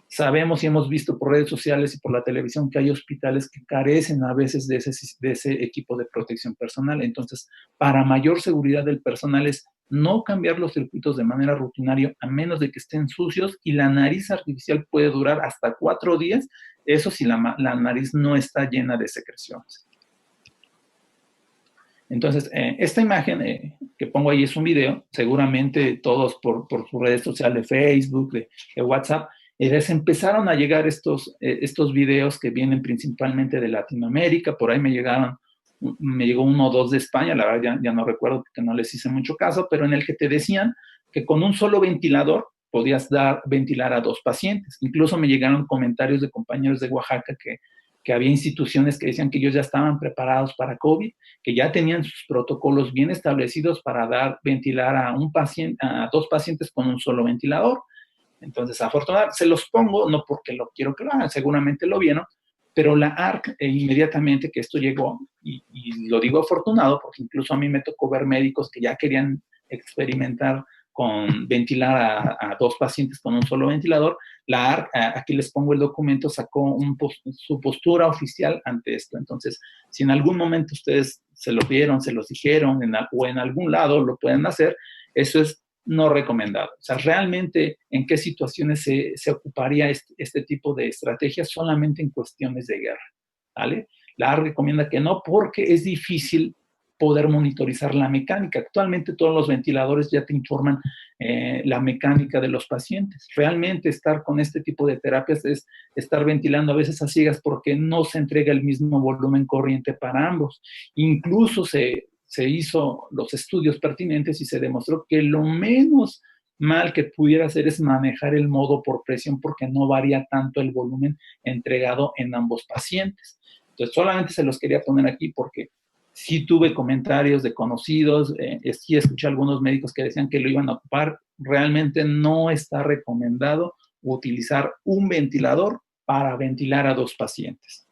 sabemos y hemos visto por redes sociales y por la televisión que hay hospitales que carecen a veces de ese equipo de protección personal. Entonces, para mayor seguridad del personal es no cambiar los circuitos de manera rutinaria a menos de que estén sucios y la nariz artificial puede durar hasta 4 días, eso si la nariz no está llena de secreciones. Entonces, esta imagen que pongo ahí es un video, seguramente todos por sus redes sociales, de Facebook, de WhatsApp, empezaron a llegar estos videos que vienen principalmente de Latinoamérica, por ahí me llegó 1 o 2 de España, la verdad ya no recuerdo porque no les hice mucho caso, pero en el que te decían que con un solo ventilador podías ventilar a 2 pacientes. Incluso me llegaron comentarios de compañeros de Oaxaca que había instituciones que decían que ellos ya estaban preparados para COVID, que ya tenían sus protocolos bien establecidos para ventilar a 2 pacientes con un solo ventilador. Entonces, afortunadamente, se los pongo, no porque lo quiero que lo hagan, seguramente lo vieron, pero la ARC inmediatamente que esto llegó, y lo digo afortunado, porque incluso a mí me tocó ver médicos que ya querían experimentar con ventilar a 2 pacientes con un solo ventilador, la ARC, aquí les pongo el documento, sacó su postura oficial ante esto. Entonces, si en algún momento ustedes se lo vieron, se los dijeron, o en algún lado lo pueden hacer, eso es no recomendado. O sea, realmente en qué situaciones se ocuparía este tipo de estrategias solamente en cuestiones de guerra, ¿vale? La ARC recomienda que no porque es difícil poder monitorizar la mecánica. Actualmente todos los ventiladores ya te informan la mecánica de los pacientes. Realmente estar con este tipo de terapias es estar ventilando a veces a ciegas porque no se entrega el mismo volumen corriente para ambos. Incluso se hizo los estudios pertinentes y se demostró que lo menos mal que pudiera hacer es manejar el modo por presión porque no varía tanto el volumen entregado en ambos pacientes. Entonces, solamente se los quería poner aquí porque Sí tuve comentarios de conocidos, sí escuché a algunos médicos que decían que lo iban a ocupar. Realmente no está recomendado utilizar un ventilador para ventilar a 2 pacientes.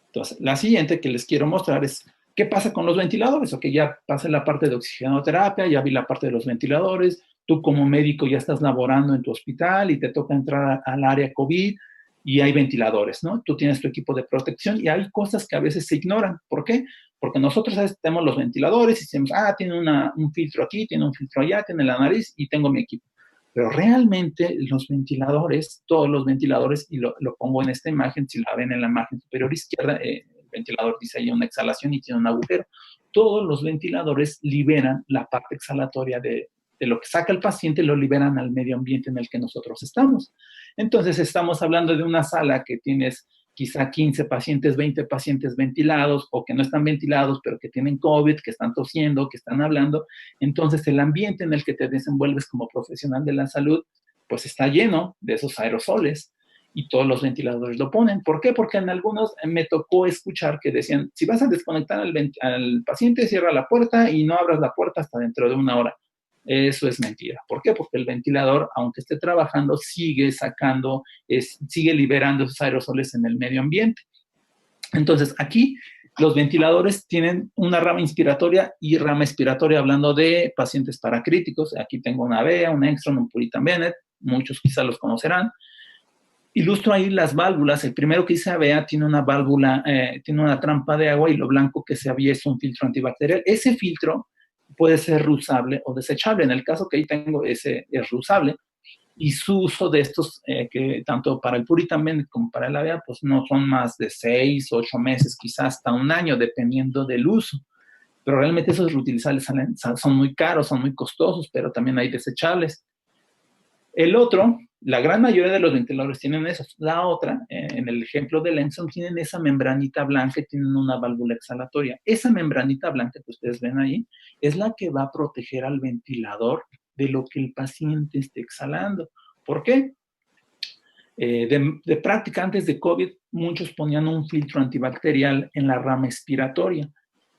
Entonces, la siguiente que les quiero mostrar es qué pasa con los ventiladores. Ok, ya pasé la parte de oxigenoterapia, ya vi la parte de los ventiladores. Tú como médico ya estás laborando en tu hospital y te toca entrar al área COVID y hay ventiladores, ¿no? Tú tienes tu equipo de protección y hay cosas que a veces se ignoran. ¿Por qué? Porque nosotros tenemos los ventiladores y decimos, tiene un filtro aquí, tiene un filtro allá, tiene la nariz y tengo mi equipo. Pero realmente los ventiladores, todos los ventiladores, y lo pongo en esta imagen, si la ven en la imagen superior izquierda, el ventilador dice ahí una exhalación y tiene un agujero. Todos los ventiladores liberan la parte exhalatoria de lo que saca el paciente, lo liberan al medio ambiente en el que nosotros estamos. Entonces, estamos hablando de una sala que tienes quizá 15 pacientes, 20 pacientes ventilados o que no están ventilados, pero que tienen COVID, que están tosiendo, que están hablando. Entonces, el ambiente en el que te desenvuelves como profesional de la salud, pues está lleno de esos aerosoles y todos los ventiladores lo ponen. ¿Por qué? Porque en algunos me tocó escuchar que decían, si vas a desconectar al paciente, cierra la puerta y no abras la puerta hasta dentro de 1 hora. Eso es mentira. ¿Por qué? Porque el ventilador, aunque esté trabajando, sigue sacando, sigue liberando esos aerosoles en el medio ambiente. Entonces, aquí los ventiladores tienen una rama inspiratoria y rama expiratoria, hablando de pacientes paracríticos. Aquí tengo una Avea, un Engstrom, un Puritan Bennett, muchos quizás los conocerán. Ilustro ahí las válvulas. El primero que dice Avea tiene una válvula, tiene una trampa de agua y lo blanco que se había es un filtro antibacterial. Ese filtro puede ser reusable o desechable. En el caso que ahí tengo, ese es reusable. Y su uso de estos, que tanto para el Puritan Bennett como para el Avea, pues no son más de 6, 8 meses, quizás hasta 1 año, dependiendo del uso. Pero realmente esos reutilizables son muy caros, son muy costosos, pero también hay desechables. El otro, la gran mayoría de los ventiladores tienen esos. La otra, en el ejemplo del Engstrom, tienen esa membranita blanca y tienen una válvula exhalatoria. Esa membranita blanca que ustedes ven ahí es la que va a proteger al ventilador de lo que el paciente esté exhalando. ¿Por qué? De práctica, antes de COVID, muchos ponían un filtro antibacterial en la rama expiratoria.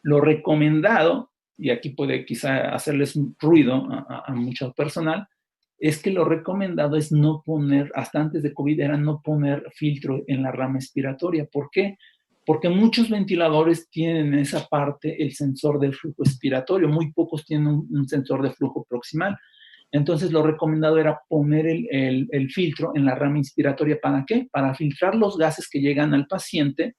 Lo recomendado, y aquí puede quizá hacerles ruido a mucho personal, es que lo recomendado es no poner, hasta antes de COVID, era no poner filtro en la rama expiratoria. ¿Por qué? Porque muchos ventiladores tienen en esa parte el sensor del flujo expiratorio, muy pocos tienen un sensor de flujo proximal. Entonces, lo recomendado era poner el filtro en la rama inspiratoria. ¿Para qué? Para filtrar los gases que llegan al paciente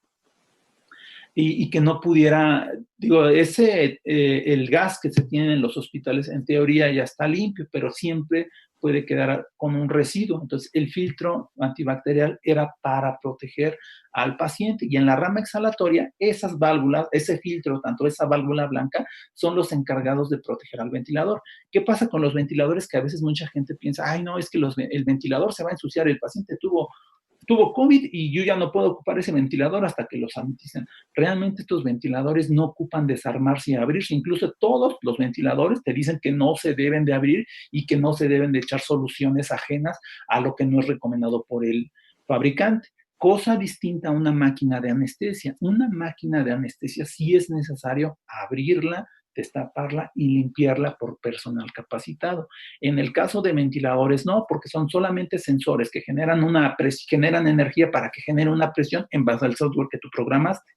y que no pudiera, digo, el gas que se tiene en los hospitales en teoría ya está limpio, pero siempre puede quedar con un residuo. Entonces, el filtro antibacterial era para proteger al paciente. Y en la rama exhalatoria, esas válvulas, ese filtro, tanto esa válvula blanca, son los encargados de proteger al ventilador. ¿Qué pasa con los ventiladores? Que a veces mucha gente piensa, ay, no, es que el ventilador se va a ensuciar, el paciente tuvo COVID y yo ya no puedo ocupar ese ventilador hasta que lo saniticen. Realmente estos ventiladores no ocupan desarmarse y abrirse. Incluso todos los ventiladores te dicen que no se deben de abrir y que no se deben de echar soluciones ajenas a lo que no es recomendado por el fabricante. Cosa distinta a una máquina de anestesia. Una máquina de anestesia sí es necesario abrirla, destaparla y limpiarla por personal capacitado. En el caso de ventiladores no, porque son solamente sensores que generan energía para que genere una presión en base al software que tú programaste.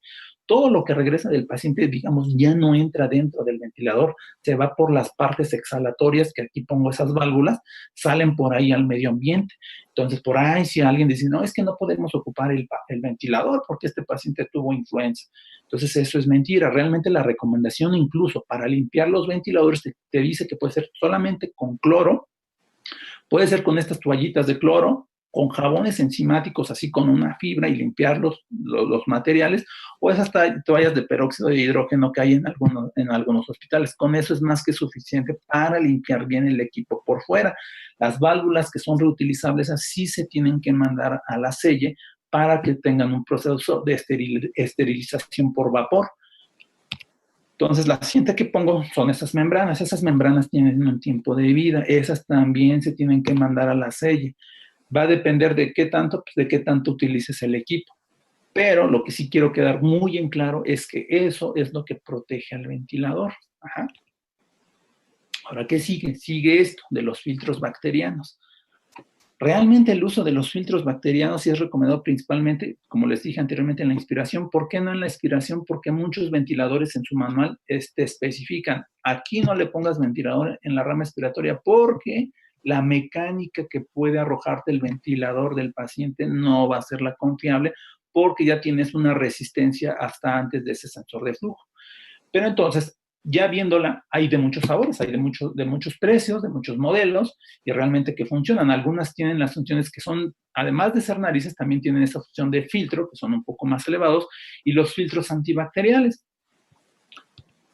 Todo lo que regresa del paciente, digamos, ya no entra dentro del ventilador, se va por las partes exhalatorias, que aquí pongo esas válvulas, salen por ahí al medio ambiente. Entonces, por ahí si alguien dice, no, es que no podemos ocupar el ventilador porque este paciente tuvo influenza. Entonces, eso es mentira. Realmente la recomendación incluso para limpiar los ventiladores te dice que puede ser solamente con cloro, puede ser con estas toallitas de cloro, con jabones enzimáticos, así con una fibra y limpiar los materiales, o esas toallas de peróxido de hidrógeno que hay en algunos hospitales. Con eso es más que suficiente para limpiar bien el equipo por fuera. Las válvulas que son reutilizables así se tienen que mandar a la selle para que tengan un proceso de esterilización por vapor. Entonces, la siguiente que pongo son esas membranas. Esas membranas tienen un tiempo de vida. Esas también se tienen que mandar a la selle. Va a depender de qué tanto utilices el equipo. Pero lo que sí quiero quedar muy en claro es que eso es lo que protege al ventilador. Ajá. Ahora, ¿qué sigue? Sigue esto de los filtros bacterianos. Realmente el uso de los filtros bacterianos sí es recomendado principalmente, como les dije anteriormente, en la inspiración. ¿Por qué no en la expiración? Porque muchos ventiladores en su manual especifican, aquí no le pongas ventilador en la rama expiratoria porque la mecánica que puede arrojarte el ventilador del paciente no va a ser la confiable porque ya tienes una resistencia hasta antes de ese sensor de flujo. Pero entonces, ya viéndola, hay de muchos sabores, hay de muchos precios, de muchos modelos, y realmente que funcionan. Algunas tienen las funciones que son, además de ser narices, también tienen esa función de filtro, que son un poco más elevados, y los filtros antibacteriales.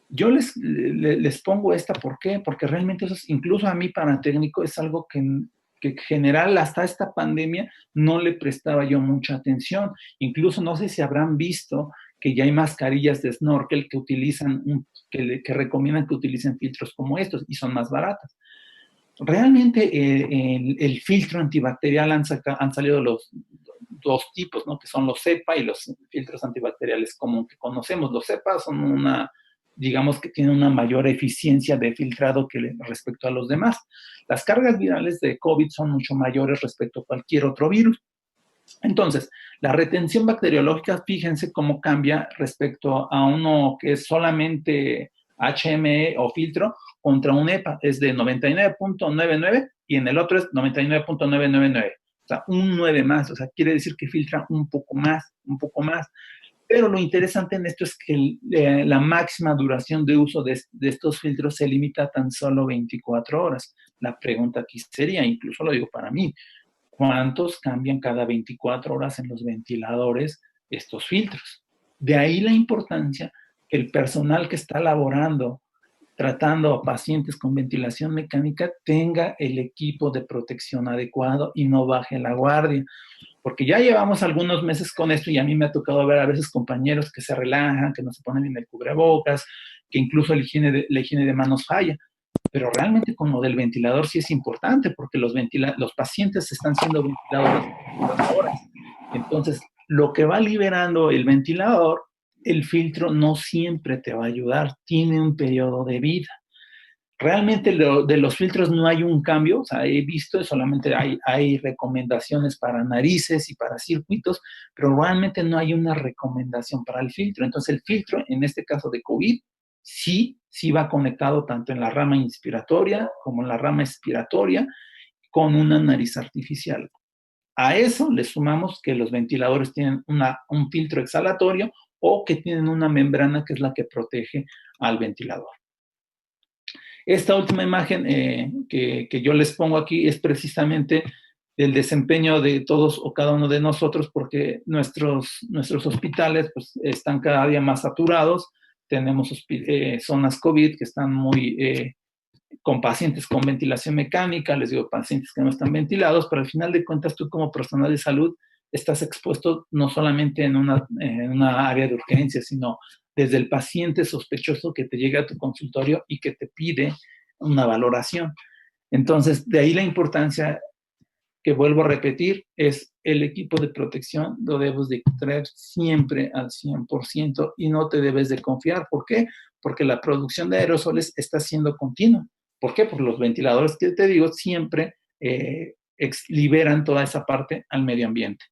Yo les pongo esta, ¿por qué? Porque realmente eso es, incluso a mí para técnico, es algo que en general hasta esta pandemia no le prestaba yo mucha atención. Incluso no sé si habrán visto que ya hay mascarillas de snorkel que utilizan, que recomiendan que utilicen filtros como estos y son más baratas. Realmente el filtro antibacterial han salido los dos tipos, ¿no? Que son los cepa y los filtros antibacteriales común que conocemos. Los cepa son digamos que tienen una mayor eficiencia de filtrado que respecto a los demás. Las cargas virales de COVID son mucho mayores respecto a cualquier otro virus. Entonces, la retención bacteriológica, fíjense cómo cambia respecto a uno que es solamente HME o filtro contra un EPA, es de 99.99 y en el otro es 99.999. O sea, un 9 más, o sea, quiere decir que filtra un poco más, un poco más. Pero lo interesante en esto es que la máxima duración de uso de estos filtros se limita a tan solo 24 horas. La pregunta aquí sería, incluso lo digo para mí, ¿cuántos cambian cada 24 horas en los ventiladores estos filtros? De ahí la importancia que el personal que está laborando, tratando a pacientes con ventilación mecánica, tenga el equipo de protección adecuado y no baje la guardia. Porque ya llevamos algunos meses con esto y a mí me ha tocado ver a veces compañeros que se relajan, que no se ponen bien el cubrebocas, que incluso la higiene de manos falla. Pero realmente con lo del ventilador sí es importante porque los pacientes están siendo ventilados ahora. Entonces, lo que va liberando el ventilador, el filtro no siempre te va a ayudar, tiene un periodo de vida. Realmente de los filtros no hay un cambio, o sea, he visto, solamente hay recomendaciones para narices y para circuitos, pero realmente no hay una recomendación para el filtro. Entonces, el filtro, en este caso de COVID, sí va conectado tanto en la rama inspiratoria como en la rama expiratoria con una nariz artificial. A eso le sumamos que los ventiladores tienen un filtro exhalatorio o que tienen una membrana que es la que protege al ventilador. Esta última imagen que yo les pongo aquí es precisamente el desempeño de todos o cada uno de nosotros, porque nuestros hospitales pues, están cada día más saturados. Tenemos zonas COVID que están muy con pacientes con ventilación mecánica, les digo pacientes que no están ventilados, pero al final de cuentas tú como personal de salud estás expuesto no solamente en una área de urgencia, sino desde el paciente sospechoso que te llega a tu consultorio y que te pide una valoración. Entonces, de ahí la importancia que vuelvo a repetir, es el equipo de protección lo debes de traer siempre al 100% y no te debes de confiar. ¿Por qué? Porque la producción de aerosoles está siendo continua. ¿Por qué? Porque los ventiladores que te digo siempre liberan toda esa parte al medio ambiente.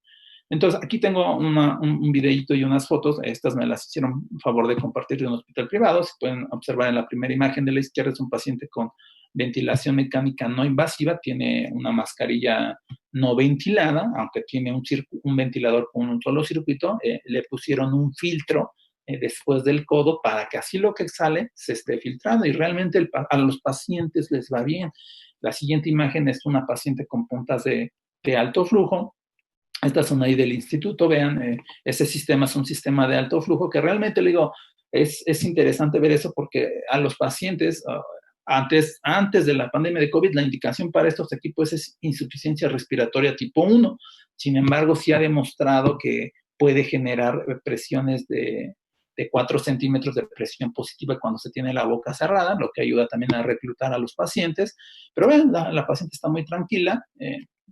Entonces, aquí tengo un videito y unas fotos. Estas me las hicieron favor de compartir de un hospital privado. Si pueden observar en la primera imagen de la izquierda, es un paciente con ventilación mecánica no invasiva. Tiene una mascarilla no ventilada, aunque tiene un ventilador con un solo circuito. Le pusieron un filtro después del codo para que así lo que sale se esté filtrando. Y realmente a los pacientes les va bien. La siguiente imagen es una paciente con puntas de alto flujo. Estas son ahí del instituto, vean, ese sistema es un sistema de alto flujo que realmente, le digo, es interesante ver eso porque a los pacientes, antes de la pandemia de COVID, la indicación para estos equipos es insuficiencia respiratoria tipo 1. Sin embargo, sí ha demostrado que puede generar presiones de 4 centímetros de presión positiva cuando se tiene la boca cerrada, lo que ayuda también a reclutar a los pacientes. Pero vean, la paciente está muy tranquila,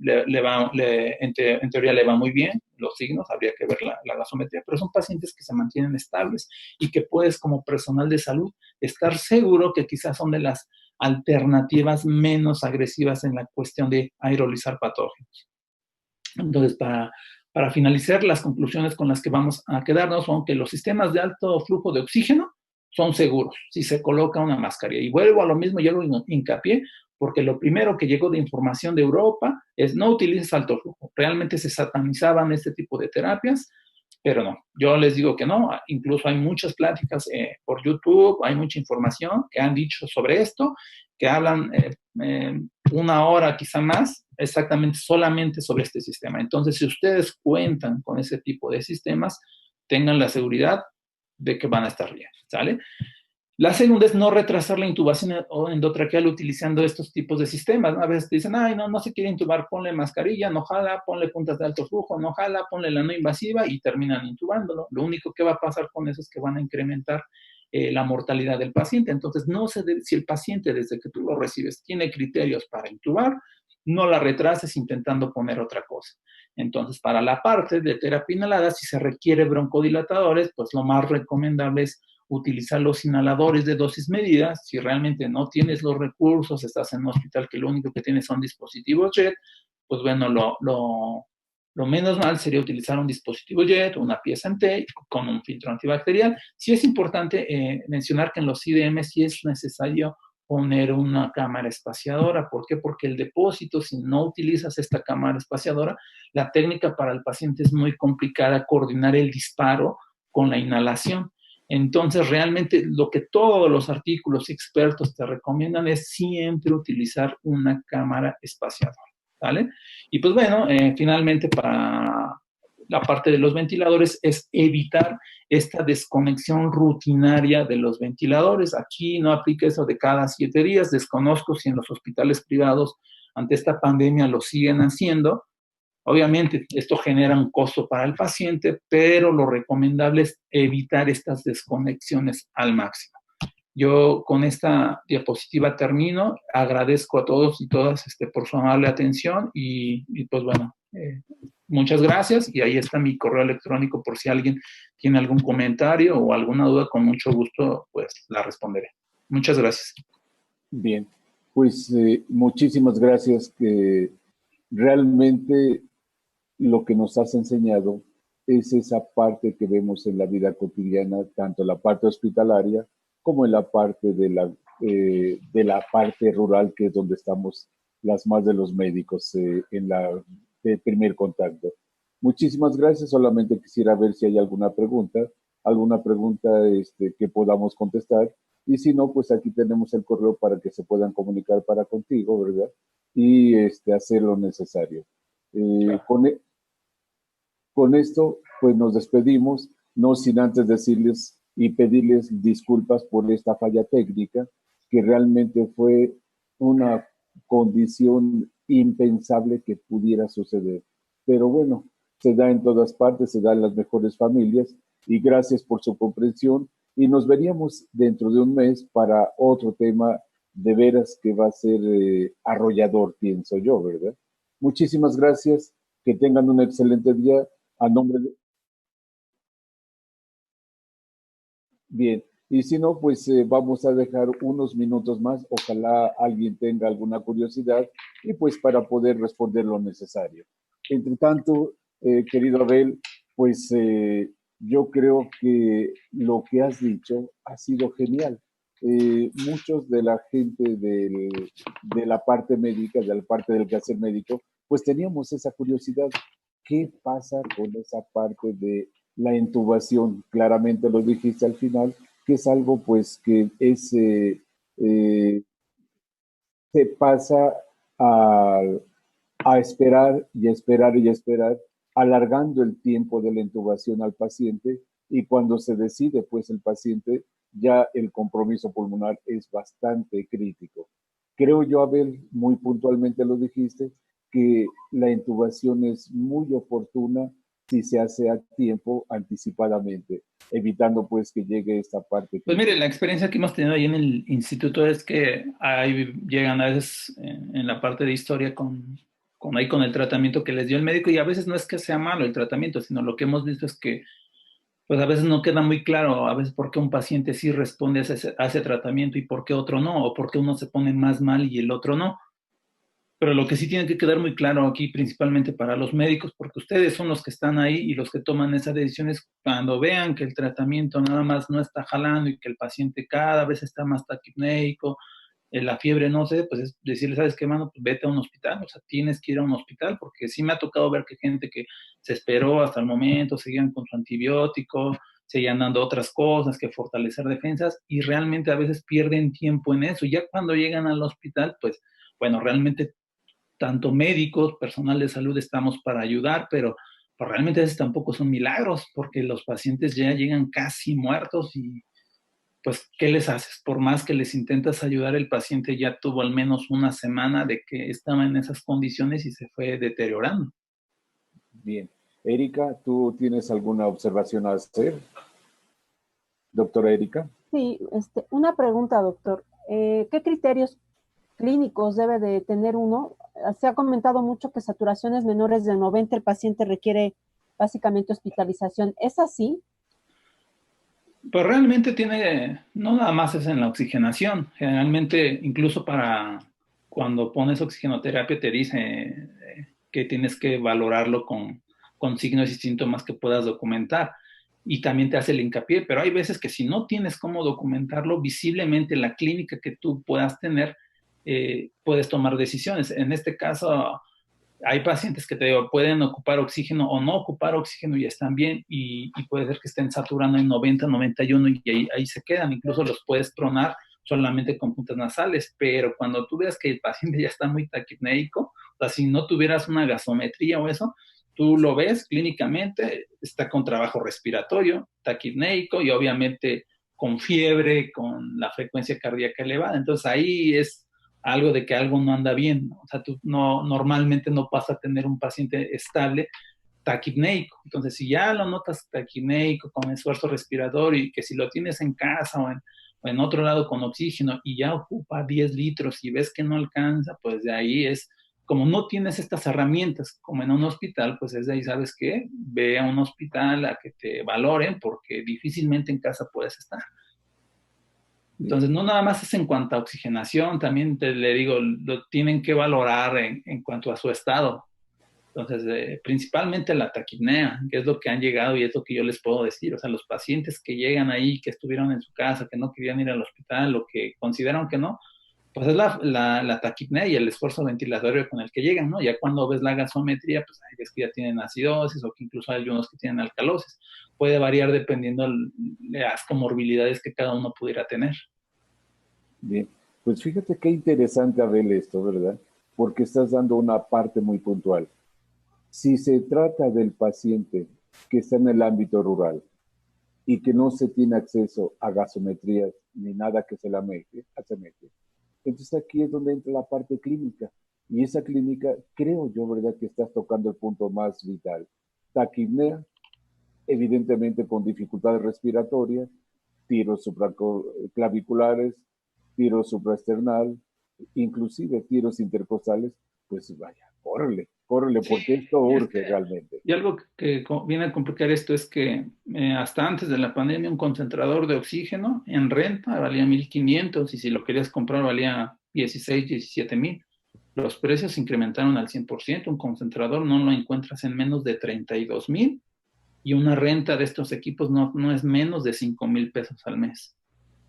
en teoría le va muy bien, los signos, habría que ver la gasometría, pero son pacientes que se mantienen estables y que puedes, como personal de salud, estar seguro que quizás son de las alternativas menos agresivas en la cuestión de aerolizar patógenos. Entonces, para finalizar, las conclusiones con las que vamos a quedarnos son que los sistemas de alto flujo de oxígeno son seguros si se coloca una mascarilla. Y vuelvo a lo mismo, yo lo hincapié, porque lo primero que llegó de información de Europa es no utilices alto flujo. Realmente se satanizaban este tipo de terapias, pero no. Yo les digo que no. Incluso hay muchas pláticas por YouTube, hay mucha información que han dicho sobre esto, que hablan una hora quizá más, exactamente solamente sobre este sistema. Entonces, si ustedes cuentan con ese tipo de sistemas, tengan la seguridad de que van a estar bien, ¿sale? La segunda es no retrasar la intubación endotraqueal utilizando estos tipos de sistemas, ¿no? A veces te dicen, ay, no se quiere intubar, ponle mascarilla, no jala, ponle puntas de alto flujo, no jala, ponle la no invasiva y terminan intubándolo. Lo único que va a pasar con eso es que van a incrementar la mortalidad del paciente. Entonces, no se debe, si el paciente desde que tú lo recibes tiene criterios para intubar, no la retrases intentando poner otra cosa. Entonces, para la parte de terapia inhalada, si se requiere broncodilatadores, pues lo más recomendable es utilizar los inhaladores de dosis medidas. Si realmente no tienes los recursos, estás en un hospital que lo único que tienes son dispositivos JET, pues bueno, lo menos mal sería utilizar un dispositivo JET, una pieza en T con un filtro antibacterial. Sí es importante mencionar que en los IDM sí es necesario poner una cámara espaciadora. ¿Por qué? Porque el depósito, si no utilizas esta cámara espaciadora, la técnica para el paciente es muy complicada, coordinar el disparo con la inhalación. Entonces, realmente lo que todos los artículos expertos te recomiendan es siempre utilizar una cámara espaciadora, ¿vale? Y pues bueno, finalmente para la parte de los ventiladores es evitar esta desconexión rutinaria de los ventiladores. Aquí no aplica eso de cada 7 días. Desconozco si en los hospitales privados ante esta pandemia lo siguen haciendo. Obviamente, esto genera un costo para el paciente, pero lo recomendable es evitar estas desconexiones al máximo. Yo con esta diapositiva termino. Agradezco a todos y todas por su amable atención y pues bueno, muchas gracias. Y ahí está mi correo electrónico por si alguien tiene algún comentario o alguna duda, con mucho gusto pues la responderé. Muchas gracias. Bien, pues muchísimas gracias. Que realmente lo que nos has enseñado es esa parte que vemos en la vida cotidiana, tanto la parte hospitalaria como en la parte de la parte rural, que es donde estamos las más de los médicos en de primer contacto. Muchísimas gracias. Solamente quisiera ver si hay alguna pregunta que podamos contestar. Y si no, pues aquí tenemos el correo para que se puedan comunicar para contigo, ¿verdad? Y hacer lo necesario. Con esto, pues nos despedimos, no sin antes decirles y pedirles disculpas por esta falla técnica, que realmente fue una condición impensable que pudiera suceder. Pero bueno, se da en todas partes, se da en las mejores familias, y gracias por su comprensión. Y nos veríamos dentro de un mes para otro tema de veras que va a ser arrollador, pienso yo, ¿verdad? Muchísimas gracias, que tengan un excelente día. A nombre de... Bien, y si no, pues vamos a dejar unos minutos más. Ojalá alguien tenga alguna curiosidad y pues para poder responder lo necesario. Entre tanto, querido Abel, pues yo creo que lo que has dicho ha sido genial. Muchos de la gente de la parte médica, de la parte del quehacer médico, pues teníamos esa curiosidad. ¿Qué pasa con esa parte de la intubación? Claramente lo dijiste al final, que es algo pues que se pasa a esperar y esperar y esperar, alargando el tiempo de la intubación al paciente, y cuando se decide pues el paciente, ya el compromiso pulmonar es bastante crítico. Creo yo, Abel, muy puntualmente lo dijiste, que la intubación es muy oportuna si se hace a tiempo, anticipadamente, evitando pues que llegue esta parte. Pues mire, la experiencia que hemos tenido ahí en el instituto es que ahí llegan a veces en la parte de historia con con el tratamiento que les dio el médico, y a veces no es que sea malo el tratamiento, sino lo que hemos visto es que pues a veces no queda muy claro, a veces por qué un paciente sí responde a ese tratamiento y por qué otro no, o por qué uno se pone más mal y el otro no. Pero lo que sí tiene que quedar muy claro aquí, principalmente para los médicos, porque ustedes son los que están ahí y los que toman esa decisión, es cuando vean que el tratamiento nada más no está jalando y que el paciente cada vez está más taquipneico, la fiebre no sé, pues es decirle, ¿sabes qué, mano? Pues vete a un hospital, o sea, tienes que ir a un hospital, porque sí me ha tocado ver que gente que se esperó hasta el momento, seguían con su antibiótico, seguían dando otras cosas, que fortalecer defensas, y realmente a veces pierden tiempo en eso. Y ya cuando llegan al hospital, pues, bueno, realmente tanto médicos, personal de salud estamos para ayudar, pero pues, realmente a veces tampoco son milagros, porque los pacientes ya llegan casi muertos y pues, ¿qué les haces? Por más que les intentas ayudar, el paciente ya tuvo al menos una semana de que estaba en esas condiciones y se fue deteriorando. Bien. Erika, ¿tú tienes alguna observación a hacer? Doctora Erika. Sí, una pregunta, doctor. ¿Qué criterios clínicos debe de tener uno? Se ha comentado mucho que saturaciones menores de 90 el paciente requiere básicamente hospitalización. ¿Es así? Pues realmente tiene, no nada más es en la oxigenación, generalmente incluso para cuando pones oxigenoterapia te dice que tienes que valorarlo con signos y síntomas que puedas documentar y también te hace el hincapié, pero hay veces que si no tienes cómo documentarlo, visiblemente la clínica que tú puedas tener, puedes tomar decisiones. En este caso, hay pacientes que te digo, pueden ocupar oxígeno o no ocupar oxígeno y están bien y puede ser que estén saturando en 90, 91 y ahí se quedan. Incluso los puedes pronar solamente con puntas nasales, pero cuando tú veas que el paciente ya está muy taquipneico, o sea, si no tuvieras una gasometría o eso, tú lo ves clínicamente, está con trabajo respiratorio, taquipneico y obviamente con fiebre, con la frecuencia cardíaca elevada. Entonces ahí es algo de que algo no anda bien, ¿no? O sea, tú no, normalmente no vas a tener un paciente estable taquipneico. Entonces, si ya lo notas taquipneico con esfuerzo respiratorio y que si lo tienes en casa o en otro lado con oxígeno y ya ocupa 10 litros y ves que no alcanza, pues de ahí es, como no tienes estas herramientas como en un hospital, pues es de ahí, ¿sabes qué? Ve a un hospital a que te valoren porque difícilmente en casa puedes estar. Entonces, no nada más es en cuanto a oxigenación, también le digo, lo tienen que valorar en cuanto a su estado. Entonces, principalmente la taquipnea, que es lo que han llegado y es lo que yo les puedo decir. O sea, los pacientes que llegan ahí, que estuvieron en su casa, que no querían ir al hospital o que consideran que no, pues es la taquipnea y el esfuerzo ventilatorio con el que llegan, ¿no? Ya cuando ves la gasometría, pues ahí ves que ya tienen acidosis o que incluso hay algunos que tienen alcalosis. Puede variar dependiendo de las comorbilidades que cada uno pudiera tener. Bien, pues fíjate qué interesante, Abel, esto, ¿verdad? Porque estás dando una parte muy puntual. Si se trata del paciente que está en el ámbito rural y que no se tiene acceso a gasometrías ni nada que se la asemeje, entonces aquí es donde entra la parte clínica. Y esa clínica, creo yo, ¿verdad? Que estás tocando el punto más vital. Taquipnea, evidentemente con dificultades respiratorias, tiros supraclaviculares, tiros supraesternal, inclusive tiros intercostales, pues vaya, córrele, córrele, porque esto urge realmente. Y algo que viene a complicar esto es que hasta antes de la pandemia un concentrador de oxígeno en renta valía 1,500 y si lo querías comprar valía 16, 17,000. Los precios se incrementaron al 100%. Un concentrador no lo encuentras en menos de 32,000 y una renta de estos equipos no es menos de 5,000 pesos al mes.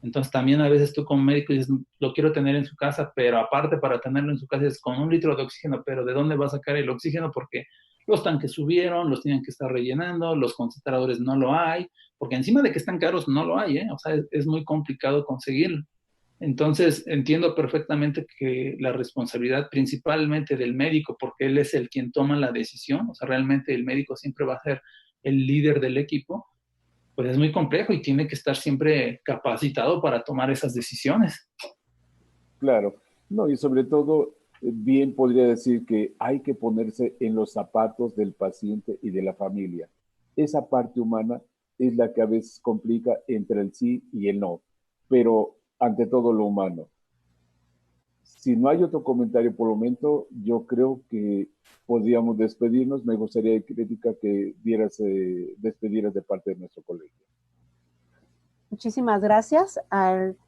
Entonces también a veces tú como médico dices, lo quiero tener en su casa, pero aparte para tenerlo en su casa es con 1 litro de oxígeno, pero ¿de dónde va a sacar el oxígeno? Porque los tanques subieron, los tienen que estar rellenando, los concentradores no lo hay, porque encima de que están caros no lo hay, ¿eh? O sea, es muy complicado conseguirlo. Entonces entiendo perfectamente que la responsabilidad principalmente del médico, porque él es el quien toma la decisión, o sea, realmente el médico siempre va a ser el líder del equipo, pues es muy complejo y tiene que estar siempre capacitado para tomar esas decisiones. Claro, no, y sobre todo, bien podría decir que hay que ponerse en los zapatos del paciente y de la familia. Esa parte humana es la que a veces complica entre el sí y el no, pero ante todo lo humano. Si no hay otro comentario por el momento, yo creo que podríamos despedirnos. Me gustaría, Crítica, que despedieras de parte de nuestro colegio. Muchísimas gracias al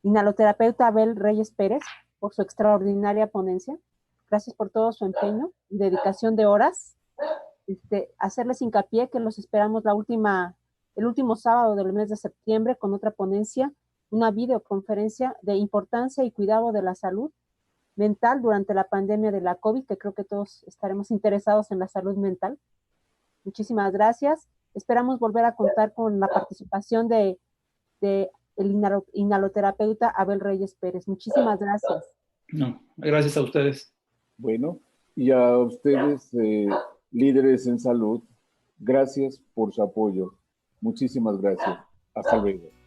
inhaloterapeuta Abel Reyes Pérez por su extraordinaria ponencia. Gracias por todo su empeño y dedicación de horas. Hacerles hincapié que los esperamos el último sábado del mes de septiembre con otra ponencia, una videoconferencia de importancia y cuidado de la salud mental durante la pandemia de la COVID, que creo que todos estaremos interesados en la salud mental. Muchísimas gracias. Esperamos volver a contar con la participación de el inhaloterapeuta Abel Reyes Pérez. Muchísimas gracias. No, gracias a ustedes. Bueno, y a ustedes, líderes en salud, gracias por su apoyo. Muchísimas gracias. Hasta luego.